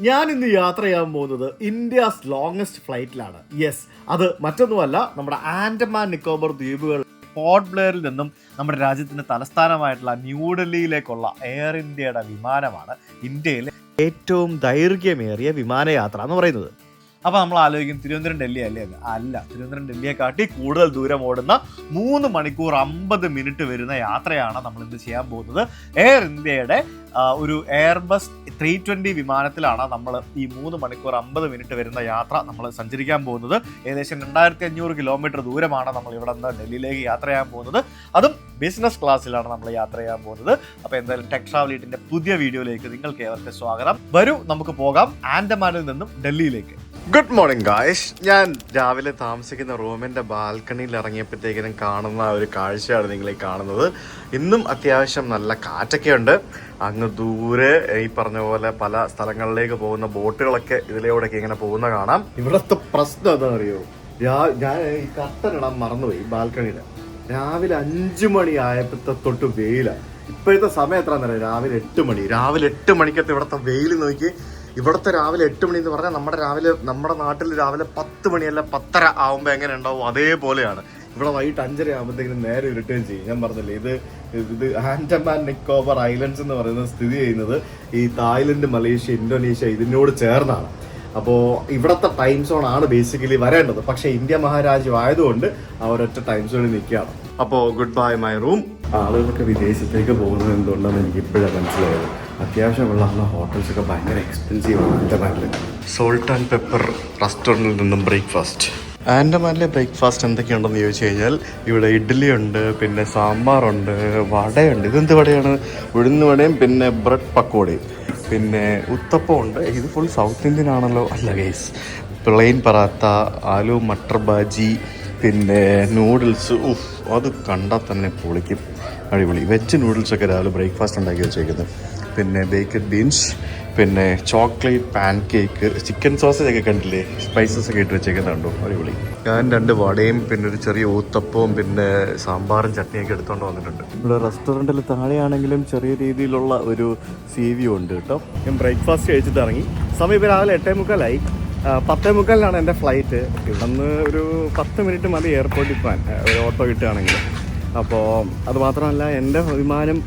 ഞാൻ ഇന്ന് യാത്ര ചെയ്യാൻ പോകുന്നത് ഇന്ത്യസ് ലോങ്സ്റ്റ് ഫ്ലൈറ്റിലാണ്. യെസ്, അത് മറ്റൊന്നുമല്ല, നമ്മുടെ ആൻഡമാൻ നിക്കോബർ ദ്വീപുകൾ പോർട്ട് ബ്ലെയറിൽ നിന്നും നമ്മുടെ രാജ്യത്തിന്റെ തലസ്ഥാനമായിട്ടുള്ള ന്യൂഡൽഹിയിലേക്കുള്ള എയർ ഇന്ത്യയുടെ വിമാനമാണ് ഇന്ത്യയിലെ ഏറ്റവും ദൈർഘ്യമേറിയ വിമാനയാത്ര എന്ന് പറയുന്നത്. അപ്പോൾ നമ്മൾ ആലോചിക്കും തിരുവനന്തപുരം ഡൽഹി അല്ലേ? അല്ല, തിരുവനന്തപുരം ഡൽഹിയെക്കാട്ടി കൂടുതൽ ദൂരം ഓടുന്ന 3 മണിക്കൂർ 50 മിനിറ്റ് വരുന്ന യാത്രയാണ് നമ്മൾ ഇന്ന് ചെയ്യാൻ പോകുന്നത്. എയർ ഇന്ത്യയുടെ ഒരു എയർബസ് 320 വിമാനത്തിലാണ് നമ്മൾ ഈ 3 മണിക്കൂർ 50 മിനിറ്റ് വരുന്ന യാത്ര നമ്മൾ സഞ്ചരിക്കാൻ പോകുന്നത്. ഏകദേശം 2500 കിലോമീറ്റർ ദൂരമാണ് നമ്മൾ ഇവിടെ നിന്ന് ഡൽഹിയിലേക്ക് യാത്ര ചെയ്യാൻ പോകുന്നത്. അതും ബിസിനസ് ക്ലാസ്സിലാണ് നമ്മൾ യാത്ര ചെയ്യാൻ പോകുന്നത്. അപ്പോൾ എന്തായാലും ടെക് ട്രാവലീറ്റിന്റെ പുതിയ വീഡിയോയിലേക്ക് നിങ്ങൾക്ക് ഏവർക്ക് സ്വാഗതം. വരൂ, നമുക്ക് പോകാം ആൻഡമാനിൽ നിന്നും ഡൽഹിയിലേക്ക്. Good morning guys. ഞാൻ രാവിലെ താമസിക്കുന്ന റൂമിൻ്റെ ബാൽക്കണിയിൽ ഇറങ്ങിയപ്പോഴത്തേക്കിനും കാണുന്ന ഒരു കാഴ്ചയാണ് നിങ്ങളീ കാണുന്നത്. ഇന്നും അത്യാവശ്യം നല്ല കാറ്റൊക്കെ ഉണ്ട്. അങ്ങ് ദൂരെ ഈ പറഞ്ഞ പോലെ പല സ്ഥലങ്ങളിലേക്ക് പോകുന്ന ബോട്ടുകളൊക്കെ ഇതിലൂടെയൊക്കെ ഇങ്ങനെ പോകുന്ന കാണാം. ഇവിടുത്തെ പ്രശ്നം എന്താ അറിയോ? ഞാൻ ഈ കർട്ടൻ ഇടാൻ മറന്നുപോയി ബാൽക്കണിയിൽ. രാവിലെ 5 മണി ആയപ്പോഴത്തെ തൊട്ട് വെയിലാണ്. ഇപ്പോഴത്തെ സമയം എത്രയാണെന്നറിയാം? രാവിലെ 8 മണി. രാവിലെ 8 മണിക്കത്തെ ഇവിടുത്തെ വെയിൽ നോക്കി. ഇവിടുത്തെ രാവിലെ 8 മണി എന്ന് പറഞ്ഞാൽ നമ്മുടെ നാട്ടിൽ രാവിലെ 10 മണിയല്ല 10:30 ആകുമ്പോൾ എങ്ങനെ ഉണ്ടാവും അതേപോലെയാണ്. ഇവിടെ വൈകിട്ട് 5:30 ആകുമ്പോഴത്തേക്കും നേരെ ഇരുട്ടുകയും ചെയ്യും. ഞാൻ പറഞ്ഞില്ലേ, ഇത് ആൻഡമാൻ നിക്കോബർ ഐലൻഡ്സ് എന്ന് പറയുന്നത് സ്ഥിതി ചെയ്യുന്നത് ഈ തായ്ലൻഡ്, മലേഷ്യ, ഇന്തോനേഷ്യ ഇതിനോട് ചേർന്നാണ്. അപ്പോൾ ഇവിടുത്തെ ടൈം സോൺ ആണ് ബേസിക്കലി വരേണ്ടത്. പക്ഷേ ഇന്ത്യ മഹാരാജ്യം ആയതുകൊണ്ട് അവരൊറ്റ ടൈം സോണിൽ നിൽക്കുകയാണ്. അപ്പോൾ ഗുഡ് ബൈ മൈ റൂം. ആളുകളൊക്കെ വിദേശത്തേക്ക് പോകുന്നത് എന്തുകൊണ്ടാണെന്ന് എനിക്ക് ഇപ്പോഴാണ് മനസ്സിലായത്. അത്യാവശ്യമുള്ള ഹോട്ടൽസൊക്കെ ഭയങ്കര എക്സ്പെൻസീവാണ് ആൻഡമാനിൽ. സോൾട്ട് ആൻഡ് പെപ്പർ റെസ്റ്റോറൻറ്റിൽ നിന്നും ബ്രേക്ക്ഫാസ്റ്റ്. ആൻഡമാനിലെ ബ്രേക്ക്ഫാസ്റ്റ് എന്തൊക്കെയുണ്ടെന്ന് ചോദിച്ചു കഴിഞ്ഞാൽ ഇവിടെ ഇഡ്ഡലി ഉണ്ട്, പിന്നെ സാമ്പാറുണ്ട്, വടയുണ്ട്. ഇതെന്ത് വടയാണ്? ഉഴുന്ന് വടയും പിന്നെ ബ്രെഡ് പക്കോടയും, പിന്നെ ഉത്തപ്പം ഉണ്ട്. ഇത് ഫുൾ സൗത്ത് ഇന്ത്യൻ ആണല്ലോ. അല്ല ഗൈസ്, പ്ലെയിൻ പറാത്ത, ആലു മട്ടർ ബാജി, പിന്നെ നൂഡിൽസ്. അത് കണ്ടാൽ തന്നെ പൊളിക്കും, അടിപൊളി. വെജ് നൂഡിൽസൊക്കെ രാവിലെ ബ്രേക്ക്ഫാസ്റ്റ് ഉണ്ടാക്കി വെച്ചേക്കുന്നത്. പിന്നെ ബേക്കഡ് ബീൻസ്, പിന്നെ chocolate pan cake, chicken sausage ഒക്കെ കണ്ടില്ലേ, സ്പൈസസ് ഒക്കെ ഇട്ട് വെച്ചേക്കുന്നുണ്ടോ, അടിപൊളി. ഞാൻ 2 വടയും പിന്നെ ഒരു ചെറിയ ഊത്തപ്പവും പിന്നെ സാമ്പാറും ചട്നിയൊക്കെ എടുത്തുകൊണ്ട് വന്നിട്ടുണ്ട്. ഇവിടെ റെസ്റ്റോറൻറ്റിൽ താഴെയാണെങ്കിലും ചെറിയ രീതിയിലുള്ള ഒരു സീ വ്യൂ ഉണ്ട് കേട്ടോ. ഞാൻ ബ്രേക്ക്ഫാസ്റ്റ് കഴിച്ചിട്ട് ഇറങ്ങി. സമയം ഇപ്പോൾ രാവിലെ 8:45. 10:45 എൻ്റെ ഫ്ലൈറ്റ്. ഇവിടെ നിന്ന് ഒരു 10 മിനിറ്റ് മതി എയർപോർട്ടിൽ പോകാൻ, ഒരു ഓട്ടോ കിട്ടുകയാണെങ്കിൽ. അപ്പോൾ അത് മാത്രമല്ല, എൻ്റെ വിമാനം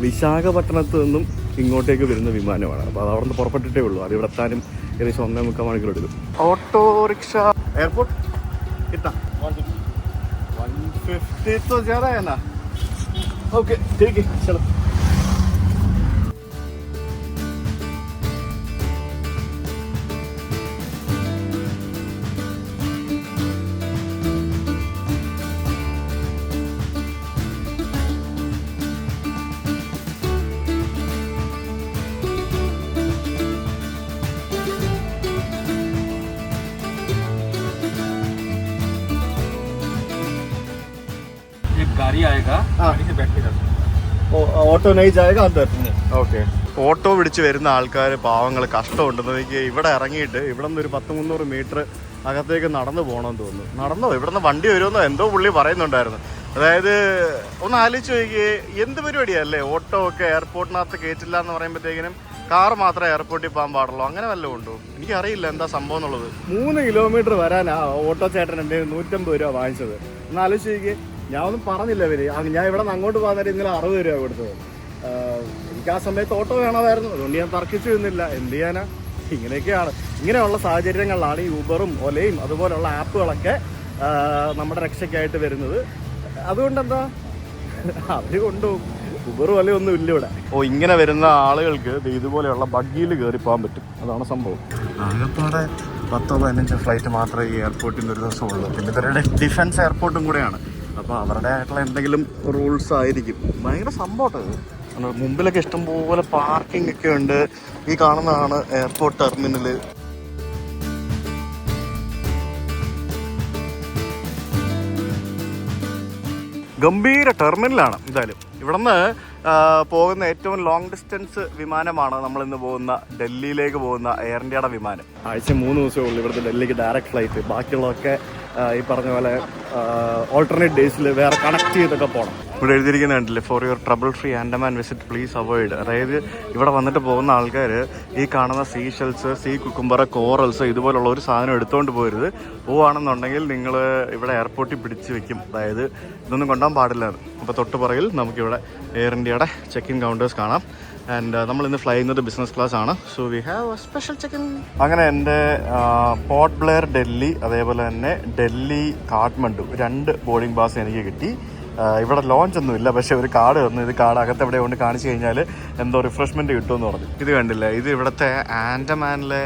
വിശാഖപട്ടണത്ത് നിന്നും ഇങ്ങോട്ടേക്ക് വരുന്ന വിമാനമാണ്. അപ്പോൾ അത് അവിടെ നിന്ന് പുറപ്പെട്ടിട്ടേ ഉള്ളൂ. അത് ഇവിടെ എത്താനും ഏകദേശം 1.25 മണിക്കൂർ എടുക്കും. ഓട്ടോറിക്ഷ എയർപോർട്ട് കിട്ടാം 150 तो ज़्यादा है ना? ओके ठीक है, चलो. गाड़ी आएगा, गाड़ी से बैठ के जाते हैं. ഓട്ടോ नहीं जाएगा अंदर. ഓക്കെ. ഓട്ടോ പിടിച്ച് വരുന്ന ആൾക്കാർ പാവങ്ങൾ കഷ്ടമുണ്ടെന്ന് എനിക്ക്. ഇവിടെ ഇറങ്ങിയിട്ട് ഇവിടെ നിന്ന് ഒരു 100-300 മീറ്റർ അകത്തേക്ക് നടന്നു പോകണമെന്ന് തോന്നുന്നു. നടന്നോ? ഇവിടെ നിന്ന് വണ്ടി വരുമെന്നോ എന്തോ പുള്ളി പറയുന്നുണ്ടായിരുന്നു. അതായത് ഒന്ന് ആലോചിച്ച് നോക്കിയേ, എന്ത് പരിപാടിയല്ലേ? ഓട്ടോ ഒക്കെ എയർപോർട്ടിനകത്ത് കയറ്റില്ല എന്ന് പറയുമ്പോഴത്തേക്കിനും കാർ മാത്രമേ എയർപോർട്ടിൽ പോകാൻ പാടുള്ളൂ. അങ്ങനെ വല്ലതും ഉണ്ടോ? എനിക്കറിയില്ല എന്താ സംഭവം എന്നുള്ളത്. 3 കിലോമീറ്റർ വരാനാ ഓട്ടോ ചേട്ടൻ എൻ്റെ 150 രൂപ വാങ്ങിച്ചത്. ഒന്ന് ആലോചിച്ച് നോക്കിയേ. ഞാൻ ഒന്നും പറഞ്ഞില്ല ഇവര്. ഞാൻ ഇവിടെ നിന്ന് അങ്ങോട്ട് പോകുന്നേരം ഇന്നലെ 60 രൂപ കൊടുത്തത്. എനിക്ക് ആ സമയത്ത് ഓട്ടോ വേണമായിരുന്നു, അതുകൊണ്ട് ഞാൻ തർക്കിച്ചു നിന്നില്ല. എന്ത് ചെയ്യാനാ? ഇങ്ങനെയൊക്കെയാണ്. ഇങ്ങനെയുള്ള സാഹചര്യങ്ങളിലാണ് ഈ ഊബറും ഒലയും അതുപോലുള്ള ആപ്പുകളൊക്കെ നമ്മുടെ രക്ഷയ്ക്കായിട്ട് വരുന്നത്. അതുകൊണ്ടെന്താ, അവര് കൊണ്ടുപോകും. ഊബറും ഒലയൊന്നും ഇല്ല ഇവിടെ. ഇങ്ങനെ വരുന്ന ആളുകൾക്ക് ഇതുപോലെയുള്ള ബഗ്ഗിയിൽ കയറി പോകാൻ പറ്റും. അതാണ് സംഭവം. ആകപ്പാടെ 10-15 ഫ്ലൈറ്റ് മാത്രമേ ഈ എയർപോർട്ടിൽ നിന്ന് ഒരു ദിവസം ഉള്ളൂ. പിന്നെ ഇവരുടെ ഡിഫൻസ് എയർപോർട്ടും കൂടെയാണ്. അപ്പോൾ അവരുടെ ആയിട്ടുള്ള എന്തെങ്കിലും റൂൾസ് ആയിരിക്കും. ഭയങ്കര സംഭവം. മുമ്പിലൊക്കെ ഇഷ്ടംപോലെ പാർക്കിംഗ് ഒക്കെ ഉണ്ട്. ഈ കാണുന്നതാണ് എയർപോർട്ട് ടെർമിനൽ. ഗംഭീര ടെർമിനലാണ്. എന്തായാലും ഇവിടെ നിന്ന് പോകുന്ന ഏറ്റവും ലോങ് ഡിസ്റ്റൻസ് വിമാനമാണ് നമ്മളിന്ന് പോകുന്ന ഡൽഹിയിലേക്ക് പോകുന്ന എയർ ഇന്ത്യയുടെ വിമാനം. ആഴ്ച 3 ദിവസമേ ഉള്ളൂ ഇവിടുത്തെ ഡൽഹിക്ക് ഡയറക്റ്റ് ഫ്ലൈറ്റ്. ബാക്കിയുള്ളതൊക്കെ ഈ പറഞ്ഞ പോലെ ഓൾട്ടർനേറ്റ് ഡേയ്സിൽ വേറെ കണക്ട് ചെയ്തൊക്കെ പോകണം. ഇവിടെ എഴുതിയിരിക്കുന്നുണ്ടല്ലേ, for your trouble free Andaman visit please avoid. അതായത് ഇവിടെ വന്നിട്ട് പോകുന്ന ആൾക്കാർ ഈ കാണുന്ന sea shells, sea cucumber, corals ഇതുപോലുള്ള ഒരു സാധനം എടുത്തുകൊണ്ട് പോരുത്. പോവുകയാണെന്നുണ്ടെങ്കിൽ നിങ്ങൾ ഇവിടെ എയർപോർട്ടിൽ പിടിച്ച് വെക്കും. അതായത് ഇതൊന്നും കൊണ്ടുപോകാൻ പാടില്ല. അപ്പോൾ തൊട്ട് പുറകിൽ നമുക്കിവിടെ എയർ ഇന്ത്യയുടെ ചെക്ക് ഇൻ കൗണ്ടേഴ്സ് കാണാം. ആൻഡ് നമ്മളിന്ന് ഫ്ലൈ ചെയ്യുന്നത് ബിസിനസ് ക്ലാസ് ആണ്. So we have A special check in. അങ്ങനെ എൻ്റെ പോർട്ട് ബ്ലെയർ ഡൽഹി, അതേപോലെ തന്നെ ഡൽഹി കാഠ്മണ്ഡു 2 ബോർഡിംഗ് പാസ് എനിക്ക് കിട്ടി. ഇവിടെ ലോഞ്ച് ഒന്നുമില്ല, പക്ഷേ ഒരു കാർഡ് തന്നു. ഇത് കാർഡ് അകത്ത് എവിടെ കൊണ്ട് കാണിച്ചു കഴിഞ്ഞാൽ എന്തോ റിഫ്രഷ്മെൻറ്റ് കിട്ടുമെന്ന് പറഞ്ഞു. ഇത് കണ്ടില്ലേ, ഇത് ഇവിടുത്തെ ആൻഡമാനിലെ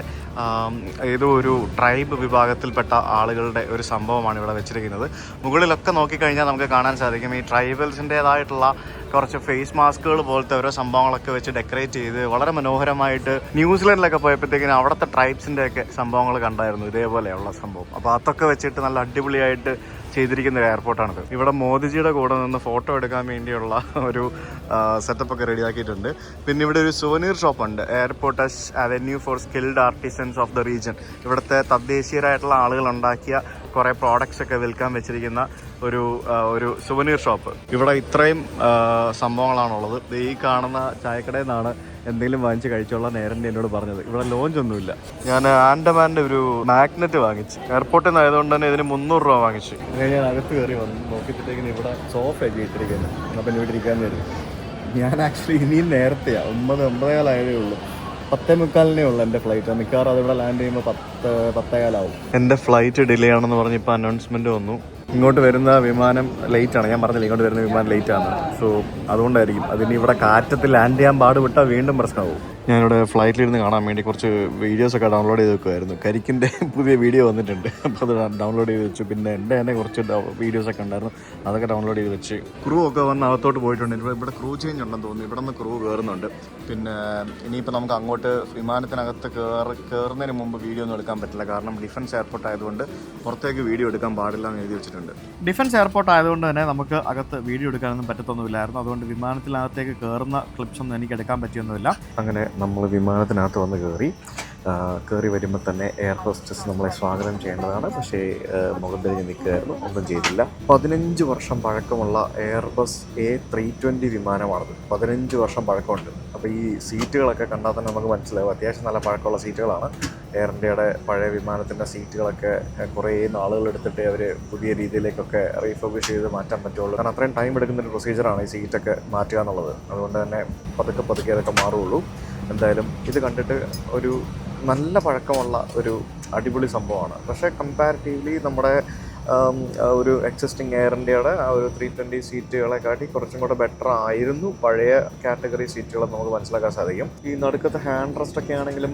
ഏതോ ഒരു ട്രൈബ് വിഭാഗത്തിൽപ്പെട്ട ആളുകളുടെ ഒരു സംഭവമാണ് ഇവിടെ വെച്ചിരിക്കുന്നത്. മുകളിലൊക്കെ നോക്കിക്കഴിഞ്ഞാൽ നമുക്ക് കാണാൻ സാധിക്കും ഈ ട്രൈബൽസിൻ്റേതായിട്ടുള്ള കുറച്ച് ഫേസ് മാസ്കുകൾ പോലത്തെ ഓരോ സംഭവങ്ങളൊക്കെ വെച്ച് ഡെക്കറേറ്റ് ചെയ്ത് വളരെ മനോഹരമായിട്ട്. ന്യൂസിലൻഡിലൊക്കെ പോയപ്പോഴത്തേക്കിനും അവിടുത്തെ ട്രൈബ്സിൻ്റെയൊക്കെ സംഭവങ്ങൾ കണ്ടായിരുന്നു, ഇതേപോലെയുള്ള സംഭവം. അപ്പോൾ അതൊക്കെ വെച്ചിട്ട് നല്ല അടിപൊളിയായിട്ട് ചെയ്തിരിക്കുന്ന ഒരു എയർപോർട്ടാണിത്. ഇവിടെ മോദിജിയുടെ കൂടെ നിന്ന് ഫോട്ടോ എടുക്കാൻ വേണ്ടിയുള്ള ഒരു സെറ്റപ്പൊക്കെ റെഡിയാക്കിയിട്ടുണ്ട്. പിന്നെ ഇവിടെ ഒരു സുവനീർ ഷോപ്പുണ്ട്, airport avenue for skilled artisans of the region. ഇവിടുത്തെ തദ്ദേശീയരായിട്ടുള്ള ആളുകൾ ഉണ്ടാക്കിയ കുറേ പ്രോഡക്റ്റ്സ് ഒക്കെ വിൽക്കാൻ വെച്ചിരിക്കുന്ന ഒരു സുവനീർ ഷോപ്പ്. ഇവിടെ ഇത്രയും സംഭവങ്ങളാണുള്ളത്. ഈ കാണുന്ന ചായക്കടയിൽ നിന്നാണ് എന്തെങ്കിലും വാങ്ങിച്ച് കഴിച്ചോളാം നേരത്തെ എന്നോട് പറഞ്ഞത്. ഇവിടെ ലോഞ്ച് ഒന്നുമില്ല. ഞാൻ ആൻഡമാൻ്റെ ഒരു മാഗ്നറ്റ് വാങ്ങിച്ചു. എയർപോർട്ടിൽ നിന്ന് ആയതുകൊണ്ട് തന്നെ ഇതിന് 300 രൂപ വാങ്ങിച്ചു. ഞാൻ അകത്ത് കയറി വന്നു നോക്കിയപ്പോഴത്തേക്കിന് ഇവിടെ സോഫയൊക്കെ ഇട്ടിരിക്കുന്നത്. അപ്പം ഇവിടെ ഇരിക്കാൻ തരും. ഞാൻ ആക്ച്വലി ഇനിയും നേരത്തെയാണ് 9:15 ഉള്ളൂ. 10:45 ഉള്ളൂ എൻ്റെ ഫ്ലൈറ്റ്. മിക്കവാറും അതിവിടെ ലാൻഡ് ചെയ്യുമ്പോൾ 10:15 എൻ്റെ ഫ്ലൈറ്റ് ഡിലേ ആണെന്ന് പറഞ്ഞ് ഇപ്പോൾ അനൗൺസ്മെൻറ്റ് വന്നു. ഇങ്ങോട്ട് വരുന്ന വിമാനം ലേറ്റാണ്. ഞാൻ പറഞ്ഞില്ല ഇങ്ങോട്ട് വരുന്ന വിമാനം ലേറ്റാണ്. സോ അതുകൊണ്ടായിരിക്കും. അതിന് ഇവിടെ കാറ്റത്ത് ലാൻഡ് ചെയ്യാൻ പാടുവിട്ടാൽ വീണ്ടും പ്രശ്നമാവും. ഞാനിവിടെ ഫ്ലൈറ്റിലിരുന്ന് കാണാൻ വേണ്ടി കുറച്ച് വീഡിയോസൊക്കെ ഡൗൺലോഡ് ചെയ്ത് വെക്കുമായിരുന്നു. കരിക്കിൻ്റെ പുതിയ വീഡിയോ വന്നിട്ടുണ്ട്, അപ്പോൾ അത് ഡൗൺലോഡ് ചെയ്ത് വെച്ചു. പിന്നെ എൻ്റെ തന്നെ കുറച്ച് വീഡിയോസൊക്കെ ഉണ്ടായിരുന്നു, അതൊക്കെ ഡൗൺലോഡ് ചെയ്ത് വെച്ച്. ക്രൂ ഒക്കെ വന്ന് അകത്തോട്ട് പോയിട്ടുണ്ട്. ഇവിടെ ക്രൂ ചേഞ്ച് ഉണ്ടെന്ന് തോന്നുന്നു. ഇവിടെ നിന്ന് ക്രൂ കയറുന്നുണ്ട്. പിന്നെ ഇനിയിപ്പോൾ നമുക്ക് അങ്ങോട്ട് വിമാനത്തിനകത്ത് കയറുന്നതിന് മുമ്പ് വീഡിയോ ഒന്നും എടുക്കാൻ പറ്റില്ല. കാരണം ഡിഫൻസ് എയർപോർട്ട് ആയതുകൊണ്ട് പുറത്തേക്ക് വീഡിയോ എടുക്കാൻ പാടില്ല എന്ന് എഴുതി വെച്ചിട്ടുണ്ട്. ഡിഫൻസ് എയർപോർട്ട് ആയതുകൊണ്ട് തന്നെ നമുക്ക് അകത്ത് വീഡിയോ എടുക്കാനൊന്നും പറ്റത്തൊന്നുമില്ലായിരുന്നു. അതുകൊണ്ട് വിമാനത്തിനകത്തേക്ക് കയറുന്ന ക്ലിപ്സ് ഒന്നും എനിക്ക് എടുക്കാൻ പറ്റിയൊന്നുമില്ല. അങ്ങനെ നമ്മൾ വിമാനത്തിനകത്ത് വന്ന് കയറി വരുമ്പോൾ തന്നെ എയർ ഹോസ്റ്റസ് നമ്മളെ സ്വാഗതം ചെയ്യേണ്ടതാണ്. പക്ഷേ മുഖം തിരിഞ്ഞ് നിൽക്കുകയായിരുന്നു, ഒന്നും ചെയ്തില്ല. 15 വർഷം പഴക്കമുള്ള എയർബസ് A320 വിമാനമാണത്. 15 വർഷം പഴക്കമുണ്ട്. അപ്പോൾ ഈ സീറ്റുകളൊക്കെ കണ്ടാൽ തന്നെ നമുക്ക് മനസ്സിലാവും അത്യാവശ്യം നല്ല പഴക്കമുള്ള സീറ്റുകളാണ്. എയർ ഇന്ത്യയുടെ പഴയ വിമാനത്തിൻ്റെ സീറ്റുകളൊക്കെ കുറേ നാളുകൾ എടുത്തിട്ട് അവർ പുതിയ രീതിയിലേക്കൊക്കെ റീഫോക്കസ് ചെയ്ത് മാറ്റാൻ പറ്റുള്ളൂ. കാരണം അത്രയും ടൈം എടുക്കുന്നൊരു പ്രൊസീജിയറാണ് ഈ സീറ്റൊക്കെ മാറ്റുക എന്നുള്ളത്. അതുകൊണ്ട് തന്നെ പതുക്കെ അതൊക്കെ മാറുള്ളൂ. എന്തായാലും ഇത് കണ്ടിട്ട് ഒരു നല്ല പഴക്കമുള്ള ഒരു അടിപൊളി സംഭവമാണ്. പക്ഷേ കമ്പാരിറ്റീവ്ലി നമ്മുടെ ഒരു എക്സിസ്റ്റിംഗ് എയർ ഇന്ത്യയുടെ ആ ഒരു 320 സീറ്റുകളെ കാട്ടി കുറച്ചും കൂടെ ബെറ്റർ ആയിരുന്നു പഴയ കാറ്റഗറി സീറ്റുകൾ നമുക്ക് മനസ്സിലാക്കാൻ സാധിക്കും. ഈ നടുക്കത്തെ ഹാൻഡ് റെസ്റ്റ് ഒക്കെ ആണെങ്കിലും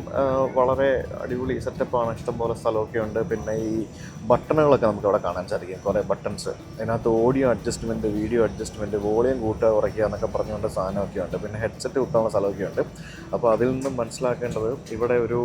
വളരെ അടിപൊളി സെറ്റപ്പാണ്. ഇഷ്ടംപോലെ സ്ഥലമൊക്കെ ഉണ്ട്. പിന്നെ ഈ ബട്ടണുകളൊക്കെ നമുക്ക് അവിടെ കാണാൻ സാധിക്കും, കുറേ ബട്ടൺസ്. അതിനകത്ത് audio adjustment, video adjustment, volume കൂട്ടുക കുറയ്ക്കുക എന്നൊക്കെ പറഞ്ഞുകൊണ്ട് സാധനമൊക്കെ ഉണ്ട്. പിന്നെ ഹെഡ്സെറ്റ് കുത്താനുള്ള സ്ഥലമൊക്കെ ഉണ്ട്. അപ്പോൾ അതിൽ നിന്നും മനസ്സിലാക്കേണ്ടത് ഇവിടെ ഒരു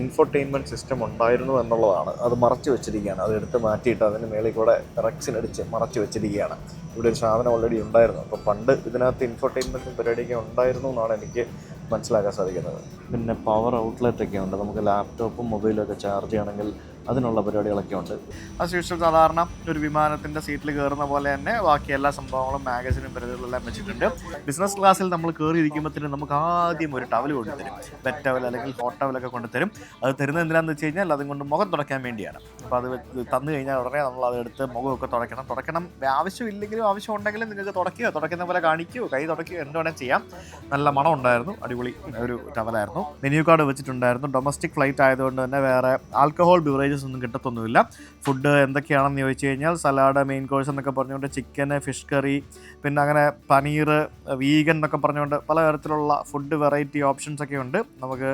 ഇൻഫോർടൈൻമെൻറ്റ് സിസ്റ്റം ഉണ്ടായിരുന്നു എന്നുള്ളതാണ്. അത് മറച്ചു വെച്ചിരിക്കുകയാണ്. അതെടുത്ത് മാറ്റിയിട്ട് അതിന് മേളിൽ കൂടെ റെക്സിനടിച്ച് മറച്ചു വെച്ചിരിക്കുകയാണ്. ഇവിടെ ഒരു സാധനം ഓൾറെഡി ഉണ്ടായിരുന്നു. അപ്പോൾ പണ്ട് ഇതിനകത്ത് ഇൻഫോർടൈൻമെൻറ്റും പരിപാടിയൊക്കെ ഉണ്ടായിരുന്നു എന്നാണ് എനിക്ക് മനസ്സിലാക്കാൻ സാധിക്കുന്നത്. പിന്നെ പവർ ഔട്ട്ലെറ്റൊക്കെ ഉണ്ട്. നമുക്ക് ലാപ്ടോപ്പും മൊബൈലും ഒക്കെ ചാർജ് ചെയ്യണമെങ്കിൽ അതിനുള്ള പരിപാടികളൊക്കെ ഉണ്ട്. ആസ് യൂഷ്വൽ സാധാരണ ഒരു വിമാനത്തിൻ്റെ സീറ്റിൽ കയറുന്ന പോലെ തന്നെ ബാക്കി എല്ലാ സംഭവങ്ങളും മാഗസിനും പരിപാടികളെല്ലാം വെച്ചിട്ടുണ്ട്. ബിസിനസ് ക്ലാസ്സിൽ നമ്മൾ കയറിയിരിക്കുമ്പോഴത്തേനും നമുക്ക് ആദ്യം ഒരു ടവൽ കൊണ്ടുതരും. വെറ്റ് ടവൽ അല്ലെങ്കിൽ ഹോട്ട് ടവലൊക്കെ കൊണ്ടുതരും. അത് തരുന്നത് എന്തിനാണെന്ന് വെച്ച് കഴിഞ്ഞാൽ അതും കൊണ്ട് മുഖം തുടയ്ക്കാൻ വേണ്ടിയാണ്. അപ്പോൾ അത് തന്നു കഴിഞ്ഞാൽ ഉടനെ നമ്മൾ അതെടുത്ത് മുഖമൊക്കെ തുടയ്ക്കണം. ആവശ്യമില്ലെങ്കിലും ആവശ്യം ഉണ്ടെങ്കിലും നിങ്ങൾക്ക് തുടയ്ക്കുന്ന പോലെ കാണിക്കുകയോ കൈ തുടയ്ക്കുകയോ എന്ത് വേണമെങ്കിൽ ചെയ്യാം. നല്ല മണം ഉണ്ടായിരുന്നു. അടിപൊളി ഒരു ടവലായിരുന്നു. മെനു കാർഡ് വെച്ചിട്ടുണ്ടായിരുന്നു. ഡൊമസ്റ്റിക് ഫ്ലൈറ്റ് ആയതുകൊണ്ട് തന്നെ വേറെ ആൽക്കഹോൾ ബിവറേജസ് ഒന്നും കിട്ടത്തൊന്നുമില്ല. ഫുഡ് എന്തൊക്കെയാണെന്ന് ചോദിച്ചു കഴിഞ്ഞാൽ സലാഡ്, മെയിൻ കോഴ്സ് എന്നൊക്കെ പറഞ്ഞുകൊണ്ട് ചിക്കന്, ഫിഷ് കറി, പിന്നെ അങ്ങനെ പനീർ, വീഗൻ എന്നൊക്കെ പറഞ്ഞുകൊണ്ട് പലതരത്തിലുള്ള ഫുഡ് വെറൈറ്റി ഓപ്ഷൻസ് ഒക്കെ ഉണ്ട്. നമുക്ക്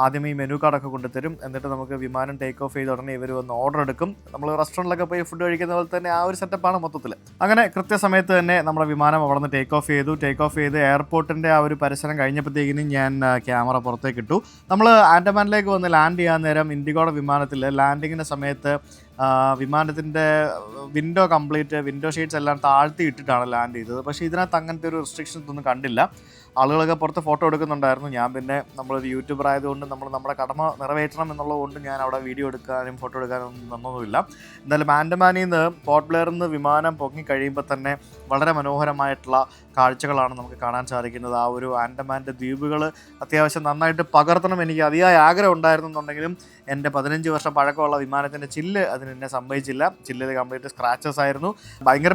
ആദ്യം ഈ മെനു കാർഡൊക്കെ കൊണ്ടുതരും. എന്നിട്ട് നമുക്ക് വിമാനം ടേക്ക് ഓഫ് ചെയ്ത് ഉടനെ ഇവർ വന്ന് ഓർഡർ എടുക്കും. നമ്മൾ റെസ്റ്റോറൻറ്റിലൊക്കെ പോയി ഫുഡ് കഴിക്കുന്ന പോലെ തന്നെ ആ ഒരു സെറ്റപ്പാണ് മൊത്തത്തിൽ. അങ്ങനെ കൃത്യസമയത്ത് തന്നെ നമ്മുടെ വിമാനം അവിടെ നിന്ന് ടേക്ക് ഓഫ് ചെയ്ത് എയർപോർട്ടിൻ്റെ ആ ഒരു പരിസരം കഴിഞ്ഞപ്പോഴത്തേക്കിനും ഞാൻ ക്യാമറ പുറത്തേക്ക് ഇട്ടു. നമ്മൾ ആൻഡമാനിലേക്ക് വന്ന് ലാൻഡ് ചെയ്യാൻ നേരം ഇൻഡിഗോയുടെ വിമാനത്തിൽ ലാൻഡിങ്ങിൻ്റെ സമയത്ത് വിമാനത്തിൻ്റെ വിൻഡോ ഷീറ്റ്സ് എല്ലാം താഴ്ത്തി ഇട്ടിട്ടാണ് ലാൻഡ് ചെയ്തത്. പക്ഷേ ഇതിനകത്ത് അങ്ങനത്തെ ഒരു റെസ്ട്രിക്ഷൻസ് ഒന്നും കണ്ടില്ല. ആളുകളൊക്കെ പുറത്ത് ഫോട്ടോ എടുക്കുന്നുണ്ടായിരുന്നു. ഞാൻ പിന്നെ നമ്മളൊരു യൂട്യൂബർ ആയതുകൊണ്ട് നമ്മുടെ കടമ നിറവേറ്റണം എന്നുള്ളതുകൊണ്ട് ഞാൻ അവിടെ വീഡിയോ എടുക്കാനും ഫോട്ടോ എടുക്കാനും ഒന്നുമില്ല. എന്തായാലും ആൻഡമാനിൽ നിന്ന് പോർട്ട് ബ്ലെയറിൽ നിന്ന് വിമാനം പൊങ്ങിക്കഴിയുമ്പോൾ തന്നെ വളരെ മനോഹരമായിട്ടുള്ള കാഴ്ചകളാണ് നമുക്ക് കാണാൻ സാധിക്കുന്നത്. ആ ഒരു ആൻഡമാൻ്റെ ദ്വീപുകൾ അത്യാവശ്യം നന്നായിട്ട് പകർത്തണം എനിക്ക് അതിയായ ആഗ്രഹം ഉണ്ടായിരുന്നെന്നുണ്ടെങ്കിലും എൻ്റെ 15 വർഷം പഴക്കമുള്ള വിമാനത്തിൻ്റെ ചില്ല് അതിനെന്നെ സമ്മതിച്ചില്ല. ചില്ലിൽ കംപ്ലീറ്റ് സ്ക്രാച്ചസ് ആയിരുന്നു. ഭയങ്കര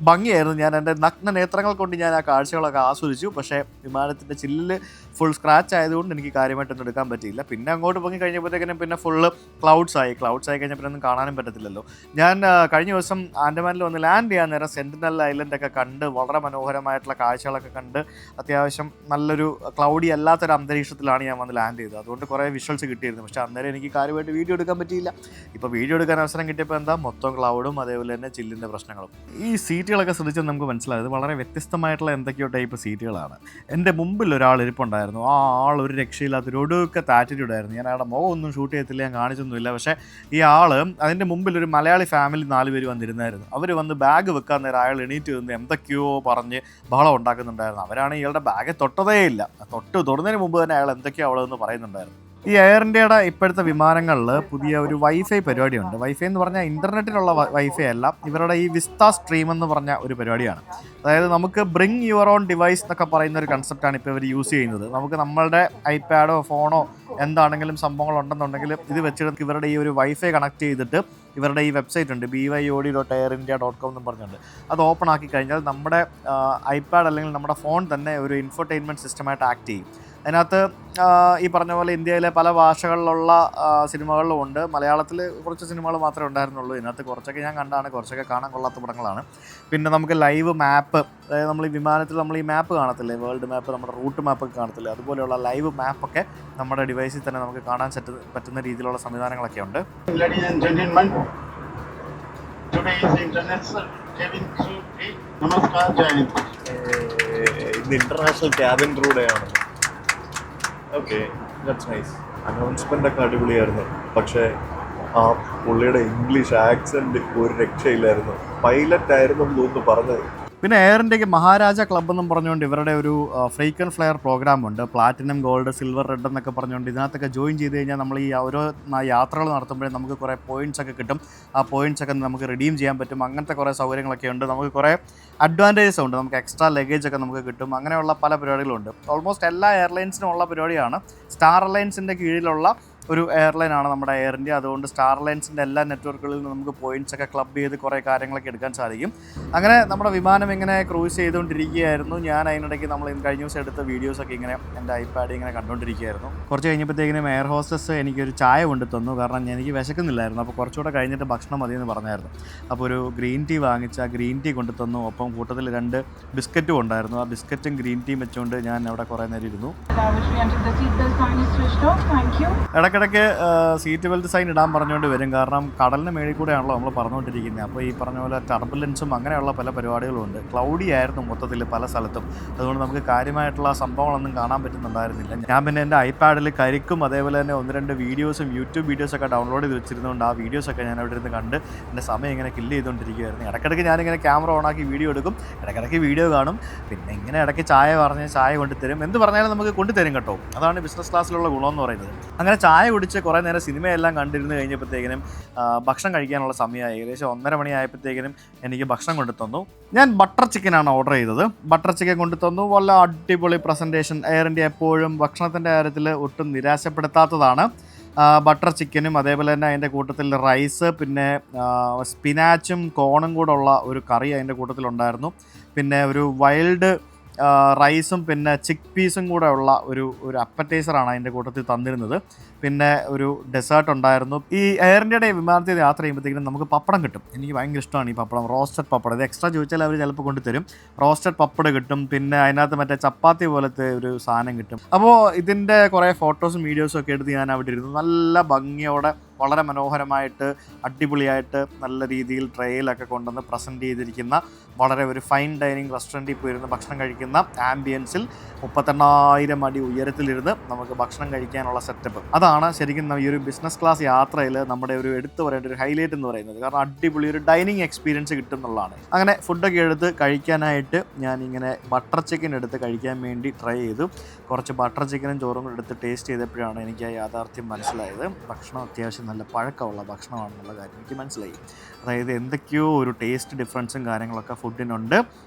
ഭംഗിയായിരുന്നു. ഞാൻ എൻ്റെ നഗ്ന നേത്രങ്ങൾ കൊണ്ട് ഞാൻ ആ കാഴ്ചകളൊക്കെ ആസ്വദിച്ചു. പക്ഷേ വിമാനത്തിൻ്റെ ചില്ലിൽ ഫുൾ സ്ക്രാച്ച് ആയതുകൊണ്ട് എനിക്ക് കാര്യമായിട്ടൊന്നും എടുക്കാൻ പറ്റിയില്ല. പിന്നെ അങ്ങോട്ട് പൊങ്ങി കഴിഞ്ഞപ്പോഴത്തേക്കിനും പിന്നെ ഫുള്ള് ക്ലൗഡ്സ് ആയി കഴിഞ്ഞാൽ പിന്നെ ഒന്നും കാണാനും പറ്റത്തില്ലല്ലോ. ഞാൻ കഴിഞ്ഞ ദിവസം ആൻഡമാനിൽ വന്ന് ലാൻഡ് ചെയ്യാൻ നേരം സെൻറ്റിനൽ ഐലൻഡൊക്കെ കണ്ട് വളരെ മനോഹരമായിട്ടുള്ള കാഴ്ചകളൊക്കെ കണ്ട് അത്യാവശ്യം നല്ലൊരു ക്ലൗഡി അല്ലാത്തൊരു അന്തരീക്ഷത്തിലാണ് ഞാൻ വന്ന് ലാൻഡ് ചെയ്തത്. അതുകൊണ്ട് കുറേ വിഷ്വൽസ് കിട്ടിയിരുന്നു. പക്ഷേ അന്നേരം എനിക്ക് കാര്യമായിട്ട് വീഡിയോ എടുക്കാൻ പറ്റിയില്ല. ഇപ്പോൾ വീഡിയോ എടുക്കാൻ അവസരം കിട്ടിയപ്പോൾ എന്താ മൊത്തം ക്ലൗഡും അതേപോലെ തന്നെ ചില്ലിൻ്റെ പ്രശ്നങ്ങളും. ഈ സീറ്റുകളൊക്കെ ശ്രദ്ധിച്ചാൽ നമുക്ക് മനസ്സിലായത് വളരെ വ്യത്യസ്തമായിട്ടുള്ള എന്തൊക്കെയോ ടൈപ്പ് സീറ്റുകളാണ്. എൻ്റെ മുമ്പിൽ ഒരാൾ ഇരിപ്പുണ്ടായിരുന്നു. ആ ആൾ ഒരു രക്ഷയില്ലാത്തൊരു ഒടുക്കത്തെ ആറ്റിറ്റ്യൂഡായിരുന്നു. ഞാൻ അവിടെ മുഖം ഒന്നും ഷൂട്ട് ചെയ്യത്തില്ല, ഞാൻ കാണിച്ചൊന്നുമില്ല. പക്ഷേ ഈ ആൾ അതിൻ്റെ മുമ്പിൽ ഒരു മലയാളി ഫാമിലി 4 പേര് വന്നിരുന്നായിരുന്നു. അവർ വന്ന് ബാഗ് വെക്കാൻ നേരം അയാൾ എണീറ്റ് നിന്ന് എന്തൊക്കെയോ പറഞ്ഞ് ബഹളം ഉണ്ടാക്കുന്നുണ്ടായിരുന്നു. അവരാണ് ഇയാളുടെ ബാഗ് തൊട്ടതേ ഇല്ല. തൊടുന്നതിന് മുമ്പ് തന്നെ അയാൾ എന്തൊക്കെയോ അവിടെ നിന്ന് പറയുന്നുണ്ടായിരുന്നു. ഈ എയർ ഇന്ത്യയുടെ ഇപ്പോഴത്തെ വിമാനങ്ങളിൽ പുതിയ ഒരു വൈഫൈ പരിപാടിയുണ്ട്. വൈഫൈ എന്ന് പറഞ്ഞാൽ ഇൻ്റർനെറ്റിലുള്ള വൈഫൈ അല്ല, ഇവരുടെ ഈ വിസ്ത സ്ട്രീം എന്ന് പറഞ്ഞ ഒരു പരിപാടിയാണ്. അതായത് നമുക്ക് ബ്രിങ് യുവർ ഓൺ ഡിവൈസ് എന്നൊക്കെ പറയുന്ന ഒരു കൺസെപ്റ്റാണ് ഇപ്പോൾ ഇവർ യൂസ് ചെയ്യുന്നത്. നമുക്ക് നമ്മളുടെ ഐപാഡോ ഫോണോ എന്താണെങ്കിലും സംഭവങ്ങളുണ്ടെന്നുണ്ടെങ്കിൽ ഇത് വെച്ചിട്ട് ഇവരുടെ ഈ ഒരു വൈഫൈ കണക്ട് ചെയ്തിട്ട് ഇവരുടെ ഈ വെബ്സൈറ്റ് ഉണ്ട് byod.airindia.com എന്നും പറഞ്ഞുണ്ട്. അത് ഓപ്പൺ ആക്കി കഴിഞ്ഞാൽ നമ്മുടെ ഐപാഡ് അല്ലെങ്കിൽ നമ്മുടെ ഫോൺ തന്നെ ഒരു ഇൻഫർടൈൻമെൻറ്റ് സിസ്റ്റമായിട്ട് ആക്ട് ചെയ്യും. അതിനകത്ത് ഈ പറഞ്ഞ പോലെ ഇന്ത്യയിലെ പല ഭാഷകളിലുള്ള സിനിമകളിലും ഉണ്ട്. മലയാളത്തിൽ കുറച്ച് സിനിമകൾ മാത്രമേ ഉണ്ടായിരുന്നുള്ളൂ. ഇതിനകത്ത് കുറച്ചൊക്കെ ഞാൻ കണ്ടാണ്, കുറച്ചൊക്കെ കാണാൻ കൊള്ളാത്ത പടങ്ങളാണ്. പിന്നെ നമുക്ക് ലൈവ് മാപ്പ്, അതായത് നമ്മൾ ഈ വിമാനത്തിൽ നമ്മൾ ഈ മാപ്പ് കാണത്തില്ലേ, വേൾഡ് മാപ്പ്, നമ്മുടെ റൂട്ട് മാപ്പൊക്കെ കാണത്തില്ലേ, അതുപോലെയുള്ള ലൈവ് മാപ്പൊക്കെ നമ്മുടെ ഡിവൈസിൽ തന്നെ നമുക്ക് കാണാൻ പറ്റുന്ന രീതിയിലുള്ള സംവിധാനങ്ങളൊക്കെ ഉണ്ട്. ഇന്ന് ഇന്റർനാഷണൽ ക്യാബിൻ ക്രൂ ഡേ ആണ്. Okay, that's nice. അനൗൺസ്മെൻ്റ് ഒക്കെ അടിപൊളിയായിരുന്നു. പക്ഷേ ആ പുള്ളിയുടെ ഇംഗ്ലീഷ് ആക്സെൻറ്റ് ഒരു രക്ഷയില്ലായിരുന്നു. പൈലറ്റ് ആയിരുന്നു എന്ന് തോന്നുന്നു പറഞ്ഞത്. പിന്നെ എയർ ഇന്ത്യക്ക് മഹാരാജ ക്ലബ്ബ് എന്നും പറഞ്ഞുകൊണ്ട് ഇവരുടെ ഒരു ഫ്രീക്വൻറ്റ് ഫ്ലയർ പ്രോഗ്രാമുണ്ട്. പ്ലാറ്റിനം, ഗോൾഡ്, സിൽവർ, റെഡ് എന്നൊക്കെ പറഞ്ഞുകൊണ്ട് ഇതിനകത്തൊക്കെ ജോയിൻ ചെയ്ത് കഴിഞ്ഞാൽ നമ്മൾ ഈ ഓരോ യാത്രകൾ നടത്തുമ്പോഴേ നമുക്ക് കുറേ പോയിൻറ്റ്സ് ഒക്കെ കിട്ടും. ആ പോയിൻറ്റ്സ് ഒക്കെ നമുക്ക് റിഡീം ചെയ്യാൻ പറ്റും. അങ്ങനത്തെ കുറേ സൗകര്യങ്ങളൊക്കെ ഉണ്ട്. നമുക്ക് കുറേ അഡ്വാൻറ്റേജസ് ഉണ്ട്. നമുക്ക് എക്സ്ട്രാ ലഗേജ് ഒക്കെ നമുക്ക് കിട്ടും. അങ്ങനെയുള്ള പല പരിപാടികളുണ്ട്. ഓൾമോസ്റ്റ് എല്ലാ എയർലൈൻസിനും ഉള്ള പരിപാടിയാണ്. സ്റ്റാർ അലയൻസിൻ്റെ കീഴിലുള്ള ഒരു എയർലൈനാണ് നമ്മുടെ എയർ ഇന്ത്യ. അതുകൊണ്ട് സ്റ്റാർ അലയൻസിൻ്റെ എല്ലാ നെറ്റ്വർക്കുകളിൽ നിന്ന് നമുക്ക് പോയിൻറ്റ്സ് ഒക്കെ ക്ലബ് ചെയ്ത് കുറേ കാര്യങ്ങളൊക്കെ എടുക്കാൻ സാധിക്കും. അങ്ങനെ നമ്മുടെ വിമാനം ഇങ്ങനെ ക്രൂസ് ചെയ്തുകൊണ്ടിരിക്കുകയായിരുന്നു. ഞാൻ അതിനിടയ്ക്ക് നമ്മൾ കഴിഞ്ഞ ദിവസം എടുത്ത വീഡിയോസൊക്കെ ഇങ്ങനെ എൻ്റെ ഐപാഡിൽ ഇങ്ങനെ കണ്ടുകൊണ്ടിരിക്കുകയായിരുന്നു. കുറച്ച് കഴിഞ്ഞപ്പോഴത്തേക്കിനും എയർ ഹോസ്റ്റസ് എനിക്കൊരു ചായ കൊണ്ട് തന്നു. കാരണം എനിക്ക് വിശക്കുന്നില്ലായിരുന്നു. അപ്പോൾ കുറച്ചുകൂടെ കഴിഞ്ഞിട്ട് ഭക്ഷണം മതിയെന്ന് പറഞ്ഞായിരുന്നു. അപ്പോൾ ഒരു ഗ്രീൻ ടീ വാങ്ങിച്ച് ആ ഗ്രീൻ ടീ കൊണ്ട് തന്നു. ഒപ്പം കൂട്ടത്തിൽ 2 ബിസ്ക്കറ്റും ഉണ്ടായിരുന്നു. ആ ബിസ്ക്കറ്റും ഗ്രീൻ ടീയും വെച്ചുകൊണ്ട് ഞാൻ അവിടെ കുറേ നേരം ഇരുന്നു. ഇടയ്ക്കിടയ്ക്ക് സീറ്റ് ബെൽറ്റ് സൈൻ ഇടാൻ പറഞ്ഞുകൊണ്ട് വരും. കാരണം കടലിന് മേളിൽ കൂടെയാണല്ലോ നമ്മൾ പറഞ്ഞുകൊണ്ടിരിക്കുന്നത്. അപ്പോൾ ഈ പറഞ്ഞ പോലെ ടർബുലൻസും അങ്ങനെയുള്ള പല പരിപാടികളുമുണ്ട്. ക്ലൗഡി ആയിരുന്നു മൊത്തത്തിൽ പല സ്ഥലത്തും. അതുകൊണ്ട് നമുക്ക് കാര്യമായിട്ടുള്ള സംഭവങ്ങളൊന്നും കാണാൻ പറ്റുന്നുണ്ടായിരുന്നില്ല. ഞാൻ പിന്നെ എൻ്റെ ഐപാഡിൽ കരിക്കും അതേപോലെ തന്നെ 1-2 വീഡിയോസും യൂട്യൂബ് വീഡിയോസൊക്കെ ഡൗൺലോഡ് ചെയ്ത് വെച്ചിരുന്നുകൊണ്ട് ആ വീഡിയോസൊക്കെ ഞാൻ അവിടെ ഇരുന്ന് കണ്ട് എൻ്റെ സമയം ഇങ്ങനെ കില്ല് ചെയ്തുകൊണ്ടിരിക്കുകയായിരുന്നു. ഇടയ്ക്കിടയ്ക്ക് ഞാനിങ്ങനെ ക്യാമറ ഓണാക്കി വീഡിയോ എടുക്കും, ഇടയ്ക്കിടയ്ക്ക് വീഡിയോ കാണും. പിന്നെ ഇങ്ങനെ ഇടയ്ക്ക് ചായ പറഞ്ഞ് ചായ കൊണ്ടുതരും. എന്ത് പറഞ്ഞാലും നമുക്ക് കൊണ്ടുതരും കേട്ടോ. അതാണ് ബിസിനസ് ക്ലാസ്സിലുള്ള ഗുണമെന്ന് പറയുന്നത്. അങ്ങനെ ചായ കുടിച്ച് കുറേ നേരം സിനിമയെല്ലാം കണ്ടിരുന്ന് കഴിഞ്ഞപ്പോഴത്തേക്കിനും ഭക്ഷണം കഴിക്കാനുള്ള സമയമായി. ഏകദേശം 1:30 മണിയായപ്പോഴത്തേക്കിനും എനിക്ക് ഭക്ഷണം കൊണ്ടു തന്നു. ഞാൻ ബട്ടർ ചിക്കനാണ് ഓർഡർ ചെയ്തത്. ബട്ടർ ചിക്കൻ കൊണ്ടു തന്നു. വല്ല അടിപൊളി പ്രസൻറ്റേഷൻ. എയർ ഇന്ത്യ എപ്പോഴും ഭക്ഷണത്തിൻ്റെ കാര്യത്തിൽ ഒട്ടും നിരാശപ്പെടുത്താത്തതാണ്. ബട്ടർ ചിക്കനും അതേപോലെ തന്നെ അതിൻ്റെ കൂട്ടത്തിൽ റൈസ്, പിന്നെ സ്പിനാച്ചും കോണും കൂടെ ഉള്ള ഒരു കറി അതിൻ്റെ കൂട്ടത്തിലുണ്ടായിരുന്നു. പിന്നെ ഒരു വൈൽഡ് റൈസും പിന്നെ ചിക്ക് പീസും കൂടെ ഉള്ള ഒരു അപ്പറ്റൈസറാണ് അതിൻ്റെ കൂട്ടത്തിൽ തന്നിരുന്നത്. പിന്നെ ഒരു ഡെസേർട്ട് ഉണ്ടായിരുന്നു. ഈ എയർ ഇന്ത്യയുടെ വിമാനത്തിൽ യാത്ര ചെയ്യുമ്പോഴത്തേക്കും നമുക്ക് പപ്പടം കിട്ടും. എനിക്ക് ഭയങ്കര ഇഷ്ടമാണ് ഈ പപ്പടം, റോസ്റ്റഡ് പപ്പടം. ഇത് എക്സ്ട്രാ ചോദിച്ചാൽ അവർ ചിലപ്പോൾ കൊണ്ടുതരും. റോസ്റ്റഡ് പപ്പടം കിട്ടും. പിന്നെ അതിനകത്ത് മറ്റേ ചപ്പാത്തി പോലത്തെ ഒരു സാധനം കിട്ടും. അപ്പോൾ ഇതിൻ്റെ കുറേ ഫോട്ടോസും വീഡിയോസും ഒക്കെ എടുത്ത് ഞാൻ അവിടെ ഇരുന്നു. നല്ല ഭംഗിയോടെ വളരെ മനോഹരമായിട്ട് അടിപൊളിയായിട്ട് നല്ല രീതിയിൽ ട്രേയിലൊക്കെ കൊണ്ടുവന്ന് പ്രസൻറ്റ് ചെയ്തിരിക്കുന്ന വളരെ ഒരു ഫൈൻ ഡൈനിങ് റെസ്റ്റോറൻറ്റിൽ പോയിരുന്ന് ഭക്ഷണം കഴിക്കുന്ന ആംബിയൻസിൽ 38,000 അടി ഉയരത്തിലിരുന്ന് നമുക്ക് ഭക്ഷണം കഴിക്കാനുള്ള സെറ്റപ്പ്. അതാണ് ശരിക്കും ഈ ഒരു ബിസിനസ് ക്ലാസ് യാത്രയിൽ നമ്മുടെ ഒരു എടുത്തു പറയേണ്ട ഒരു ഹൈലൈറ്റ് എന്ന് പറയുന്നത്. കാരണം അടിപൊളി ഒരു ഡൈനിങ് എക്സ്പീരിയൻസ് കിട്ടും എന്നുള്ളതാണ്. അങ്ങനെ ഫുഡൊക്കെ എടുത്ത് കഴിക്കാനായിട്ട് ഞാനിങ്ങനെ ബട്ടർ ചിക്കൻ എടുത്ത് കഴിക്കാൻ വേണ്ടി ട്രൈ ചെയ്തു. കുറച്ച് ബട്ടർ ചിക്കനും ചോറും കൂടെ എടുത്ത് ടേസ്റ്റ് ചെയ്തപ്പോഴാണ് എനിക്ക് ആ യാഥാർത്ഥ്യം മനസ്സിലായത്. ഭക്ഷണം അത്യാവശ്യം നല്ല പഴക്കമുള്ള ഭക്ഷണമാണെന്നുള്ള കാര്യം എനിക്ക് മനസ്സിലായി. അതായത് എന്തൊക്കെയോ ഒരു ടേസ്റ്റ് ഡിഫറൻസും കാര്യങ്ങളൊക്കെ ഫുഡിനുണ്ട്.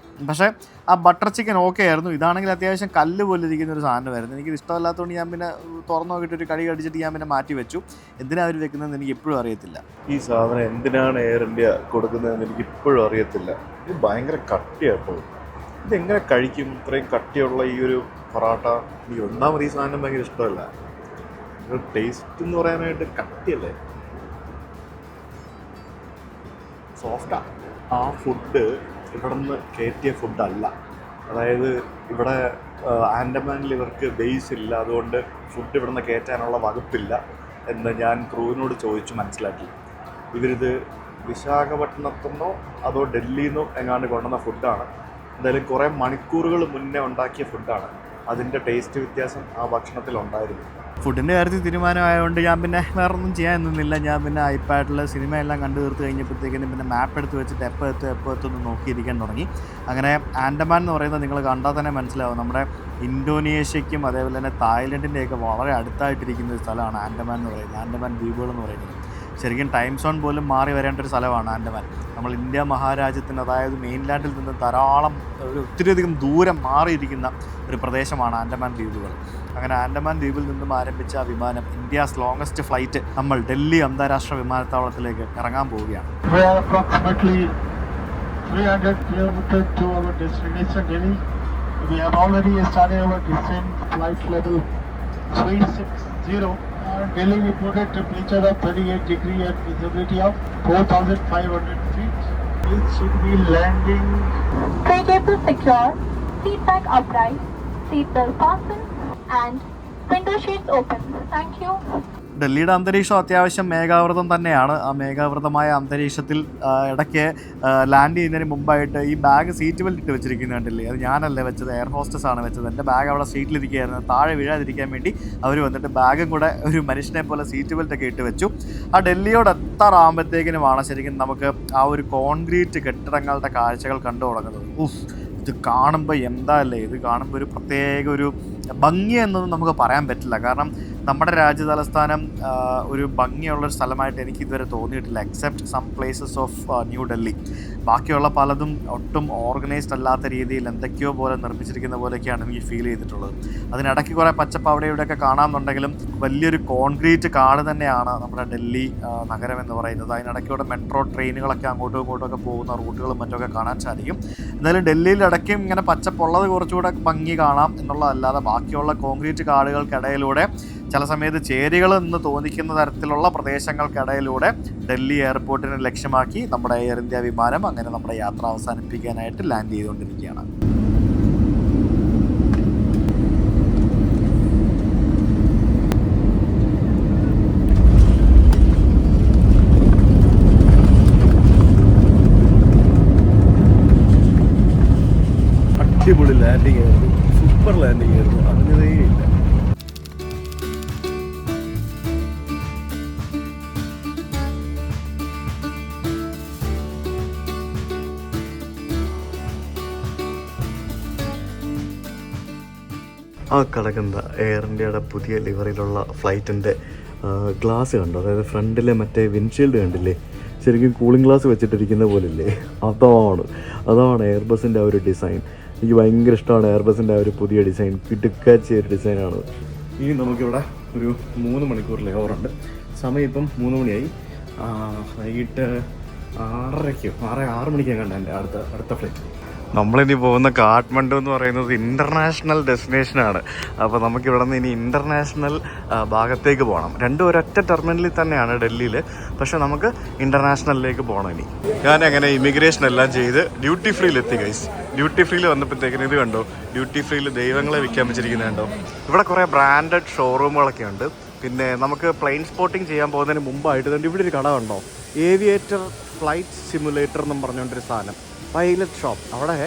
പക്ഷേ ആ ബട്ടർ ചിക്കൻ ഓക്കെ ആയിരുന്നു. ഇതാണെങ്കിൽ അത്യാവശ്യം കല്ല് പോലെ ഇരിക്കുന്ന ഒരു സാധനമായിരുന്നു. എനിക്കിത് ഇഷ്ടമല്ലാത്തതുകൊണ്ട് ഞാൻ പിന്നെ തുറന്നു നോക്കിയിട്ട് ഒരു കടി കടിച്ചിട്ട് ഞാൻ പിന്നെ മാറ്റി വെച്ചു. എന്തിനാണ് അവർ വെക്കുന്നതെന്ന് എനിക്ക് ഇപ്പോഴും അറിയത്തില്ല. ഈ സാധനം എന്തിനാണ് എയർ ഇന്ത്യ കൊടുക്കുന്നതെന്ന് എനിക്ക് ഇപ്പോഴും അറിയത്തില്ല. ഇത് ഭയങ്കര കട്ടിയാപ്പോൾ ഇതെങ്ങനെ കഴിക്കും? ഇത്രയും കട്ടിയുള്ള ഈ ഒരു പൊറാട്ട എനിക്ക് ഒന്നാമത് ഈ സാധനം ഭയങ്കര ഇഷ്ടമല്ല. ഒരു ടേസ്റ്റ് എന്ന് പറയാനായിട്ട് കട്ടിയല്ലേ, സോഫ്റ്റാ. ആ ഫുഡ് ഇവിടെ നിന്ന് കയറ്റിയ ഫുഡല്ല. അതായത് ഇവിടെ ആൻഡമാനിൽ ഇവർക്ക് ബേസ് ഇല്ല, അതുകൊണ്ട് ഫുഡ് ഇവിടെ നിന്ന് കയറ്റാനുള്ള വകുപ്പില്ല എന്ന് ഞാൻ ക്രൂവിനോട് ചോദിച്ചു മനസ്സിലാക്കി. ഇവരിത് വിശാഖപട്ടണത്തുനിന്നോ അതോ ഡൽഹിയിൽ നിന്നോ എങ്ങാണ്ട് കൊണ്ടുവന്ന ഫുഡാണ്. എന്തായാലും കുറേ മണിക്കൂറുകൾ മുന്നേ ഉണ്ടാക്കിയ ഫുഡാണ്. അതിൻ്റെ ടേസ്റ്റ് വ്യത്യാസം ആ ഭക്ഷണത്തിലുണ്ടായിരുന്നു. ഫുഡിൻ്റെ കാര്യത്തിൽ തീരുമാനമായതുകൊണ്ട് ഞാൻ പിന്നെ വേറെ ഒന്നും ചെയ്യാൻ നിന്നില്ല. ഞാൻ പിന്നെ ഐപാഡിൽ സിനിമയെല്ലാം കണ്ടു തീർത്ത് കഴിഞ്ഞപ്പോഴത്തേക്കിനും പിന്നെ മാപ്പ് എടുത്ത് വെച്ചിട്ട് എപ്പോൾ എത്തുമെന്ന് നോക്കിയിരിക്കാൻ തുടങ്ങി. അങ്ങനെ ആൻഡമാൻ എന്ന് പറയുന്നത് നിങ്ങൾ കണ്ടാൽ തന്നെ മനസ്സിലാവും, നമ്മുടെ ഇന്തോനേഷ്യയ്ക്കും അതേപോലെ തന്നെ തായ്ലൻഡിൻ്റെയൊക്കെ വളരെ അടുത്തായിട്ടിരിക്കുന്ന ഒരു സ്ഥലമാണ് ആൻഡമാൻ എന്ന് പറയുന്നത്. ആൻഡമാൻ ദ്വീപുകൾ എന്ന് പറയുന്നത് ശരിക്കും ടൈം സോൺ പോലും മാറി വരേണ്ട ഒരു സ്ഥലമാണ് ആൻഡമാൻ. നമ്മൾ ഇന്ത്യ മഹാരാജ്യത്തിന്, അതായത് മെയിൻലാൻഡിൽ നിന്ന് ധാരാളം ഒത്തിരിയധികം ദൂരം മാറിയിരിക്കുന്ന ഒരു പ്രദേശമാണ് ആൻഡമാൻ ദ്വീപുകൾ. അങ്ങനെ ആൻഡമാൻ ദ്വീപിൽ നിന്നും ആരംഭിച്ച വിമാനം ഇന്ത്യാസ് ലോങ്ങസ്റ്റ് ഫ്ലൈറ്റ് നമ്മൾ ഡൽഹി അന്താരാഷ്ട്ര വിമാനത്താവളത്തിലേക്ക് ഇറങ്ങാൻ പോവുകയാണ്. 300 kilometers to our destination Delhi. We have already started our descent flight level 360. Delhi reported temperature of 38 degrees and visibility of 4,500 feet. It should be landing. Tray table secure, seat back upright, seat belt fastened and window shades open. Thank you. ഡൽഹിയുടെ അന്തരീക്ഷം അത്യാവശ്യം മേഘാവൃതം തന്നെയാണ്. ആ മേഘാവൃതമായ അന്തരീക്ഷത്തിൽ ഇടയ്ക്ക് land ചെയ്യുന്നതിന് മുമ്പായിട്ട് ഈ ബാഗ് സീറ്റ് ബെൽറ്റ് ഇട്ട് വെച്ചിരിക്കുന്നുണ്ടല്ലേ, അത് ഞാനല്ലേ വെച്ചത്, എയർ ഹോസ്റ്റസ് ആണ് വെച്ചത്. എൻ്റെ ബാഗ് അവിടെ സീറ്റിലിരിക്കുകയായിരുന്നു. താഴെ വീഴാതിരിക്കാൻ വേണ്ടി അവർ വന്നിട്ട് ബാഗും കൂടെ ഒരു മനുഷ്യനെ പോലെ സീറ്റ് ബെൽറ്റൊക്കെ ഇട്ട് വെച്ചു. ആ ഡൽഹിയോട് എത്താറാകുമ്പോഴത്തേക്കിനുമാണ് ശരിക്കും നമുക്ക് ആ ഒരു കോൺക്രീറ്റ് കെട്ടിടങ്ങളുടെ കാഴ്ചകൾ കണ്ടു തുടങ്ങുന്നത്. ഇത് കാണുമ്പോൾ എന്താ അല്ലേ, ഇത് കാണുമ്പോൾ ഒരു പ്രത്യേക ഒരു ഭംഗി എന്നൊന്നും നമുക്ക് പറയാൻ പറ്റില്ല. കാരണം നമ്മുടെ രാജ്യ തലസ്ഥാനം ഒരു ഭംഗിയുള്ളൊരു സ്ഥലമായിട്ട് എനിക്ക് ഇതുവരെ തോന്നിയിട്ടില്ല, except some places of New Delhi. ബാക്കിയുള്ള പലതും ഒട്ടും ഓർഗനൈസ്ഡ് അല്ലാത്ത രീതിയിൽ എന്തൊക്കെയോ പോലെ നിർമ്മിച്ചിരിക്കുന്ന പോലെയൊക്കെയാണ് എനിക്ക് ഫീൽ ചെയ്തിട്ടുള്ളത്. അതിനിടയ്ക്ക് കുറേ പച്ചപ്പ് അവിടെ ഇവിടെയൊക്കെ കാണാമെന്നുണ്ടെങ്കിലും വലിയൊരു കോൺക്രീറ്റ് കാട് തന്നെയാണ് നമ്മുടെ ഡൽഹി നഗരം എന്ന് പറയുന്നത്. അതിനിടയ്ക്കൂടെ മെട്രോ ട്രെയിനുകളൊക്കെ അങ്ങോട്ടും ഇങ്ങോട്ടും ഒക്കെ പോകുന്ന റൂട്ടുകളും മറ്റൊക്കെ കാണാൻ സാധിക്കും. എന്തായാലും ഡൽഹിയിൽ ഇടയ്ക്കും ഇങ്ങനെ പച്ചപ്പുള്ളത് കുറച്ചുകൂടെ ഭംഗി കാണാം എന്നുള്ളതല്ലാതെ ബാക്കിയുള്ള കോൺക്രീറ്റ് കാടുകൾക്കിടയിലൂടെ ചില സമയത്ത് ചേരികൾ എന്ന് തോന്നിക്കുന്ന തരത്തിലുള്ള പ്രദേശങ്ങൾക്കിടയിലൂടെ ഡൽഹി എയർപോർട്ടിനെ ലക്ഷ്യമാക്കി നമ്മുടെ എയർ ഇന്ത്യ വിമാനം അങ്ങനെ നമ്മുടെ യാത്ര അവസാനിപ്പിക്കാനായിട്ട് ലാൻഡ് ചെയ്തുകൊണ്ടിരിക്കുകയാണ്. അടിപൊളി ലാൻഡിങ് ആയിരുന്നു, സൂപ്പർ ലാൻഡിങ് ആയിരുന്നു, അങ്ങനെയേ ഇല്ല. ആ കിടക്കുന്ന എയർ ഇന്ത്യയുടെ പുതിയ ലിവറിലുള്ള ഫ്ലൈറ്റിൻ്റെ ഗ്ലാസ് കണ്ടോ? അതായത് ഫ്രണ്ടിലെ മറ്റേ വിൻഷീൽഡ് കണ്ടില്ലേ, ശരിക്കും കൂളിംഗ് ഗ്ലാസ് വെച്ചിട്ടിരിക്കുന്ന പോലില്ലേ, അതാണ് എയർബസിൻ്റെ ആ ഒരു ഡിസൈൻ. എനിക്ക് ഭയങ്കര ഇഷ്ടമാണ് എയർബസിൻ്റെ ആ ഒരു പുതിയ ഡിസൈൻ, കിടുക്കാച്ചിയ ഒരു ഡിസൈനാണ്. ഇനി നമുക്കിവിടെ ഒരു 3 മണിക്കൂർ ലേവറുണ്ട്. സമയം ഇപ്പം 3 മണിയായി. വൈകിട്ട് 6 മണിക്കാണ് കണ്ട എൻ്റെ അടുത്ത ഫ്ലൈറ്റ്. നമ്മളിനി പോകുന്ന കാഠ്മണ്ഡു എന്ന് പറയുന്നത് ഇൻ്റർനാഷണൽ ഡെസ്റ്റിനേഷനാണ്. അപ്പോൾ നമുക്കിവിടെ നിന്ന് ഇനി ഇൻ്റർനാഷണൽ ഭാഗത്തേക്ക് പോകണം. രണ്ടും ഒരൊറ്റ ടെർമിനലിൽ തന്നെയാണ് ഡൽഹിയിൽ, പക്ഷേ നമുക്ക് ഇൻ്റർനാഷണലിലേക്ക് പോകണം. ഇനി ഞാൻ അങ്ങനെ ഇമിഗ്രേഷൻ എല്ലാം ചെയ്ത് ഡ്യൂട്ടി ഫ്രീയിലെത്തി ഗൈസ്. ഡ്യൂട്ടി ഫ്രീയിൽ വന്നപ്പോഴത്തേക്കിന് ഇത് കണ്ടോ, ഡ്യൂട്ടി ഫ്രീയിൽ ദൈവങ്ങളെ വിൽക്കാൻ വെച്ചിരിക്കുന്നത് കണ്ടോ. ഇവിടെ കുറേ ബ്രാൻഡഡ് ഷോറൂമുകളൊക്കെ ഉണ്ട്. പിന്നെ നമുക്ക് പ്ലെയിൻ സ്പോട്ടിങ് ചെയ്യാൻ പോകുന്നതിന് മുമ്പായിട്ട് തന്നെ ഇവിടെ ഒരു കട ഉണ്ടോ, ഏവിയേറ്റർ ഫ്ലൈറ്റ് സിമുലേറ്റർ എന്നും പറഞ്ഞുകൊണ്ടൊരു സാധനം, പൈലറ്റ് ഷോപ്പ്. അവിടെ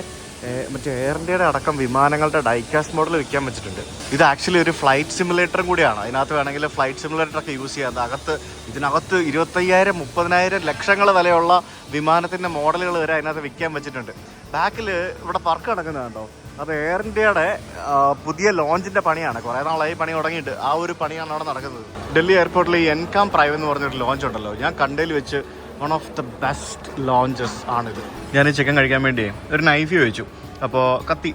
മറ്റേ എയർ ഇന്ത്യയുടെ അടക്കം വിമാനങ്ങളുടെ ഡൈകാസ്റ്റ് മോഡൽ വിൽക്കാൻ വെച്ചിട്ടുണ്ട്. ഇത് ആക്ച്വലി ഒരു ഫ്ലൈറ്റ് സിമുലേറ്ററും കൂടിയാണ്. അതിനകത്ത് വേണമെങ്കിൽ ഫ്ലൈറ്റ് സിമുലേറ്ററൊക്കെ യൂസ് ചെയ്യാം. ഇതിനകത്ത് 25,000 30,000 ലക്ഷങ്ങൾ വിലയുള്ള വിമാനത്തിൻ്റെ മോഡലുകൾ വരെ അതിനകത്ത് വിൽക്കാൻ വെച്ചിട്ടുണ്ട്. ബാക്കിൽ ഇവിടെ പറക്ക് നടക്കുന്നതുണ്ടോ, അത് എയർ ഇന്ത്യയുടെ പുതിയ ലോഞ്ചിൻ്റെ പണിയാണ്. കുറേ നാളായി പണി തുടങ്ങിയിട്ട്. ആ ഒരു പണിയാണ് അവിടെ നടക്കുന്നത്. ഡൽഹി എയർപോർട്ടിൽ ഈ എൻകാം പ്രൈവ് എന്ന് പറഞ്ഞൊരു ലോഞ്ച് ഉണ്ടല്ലോ, ഞാൻ കണ്ടതിൽ വെച്ച് one of the best launches ആണിത്. ഞാൻ ചിക്കൻ കഴിക്കാൻ വേണ്ടി ഒരു നൈഫ് ചോദിച്ചു. അപ്പോൾ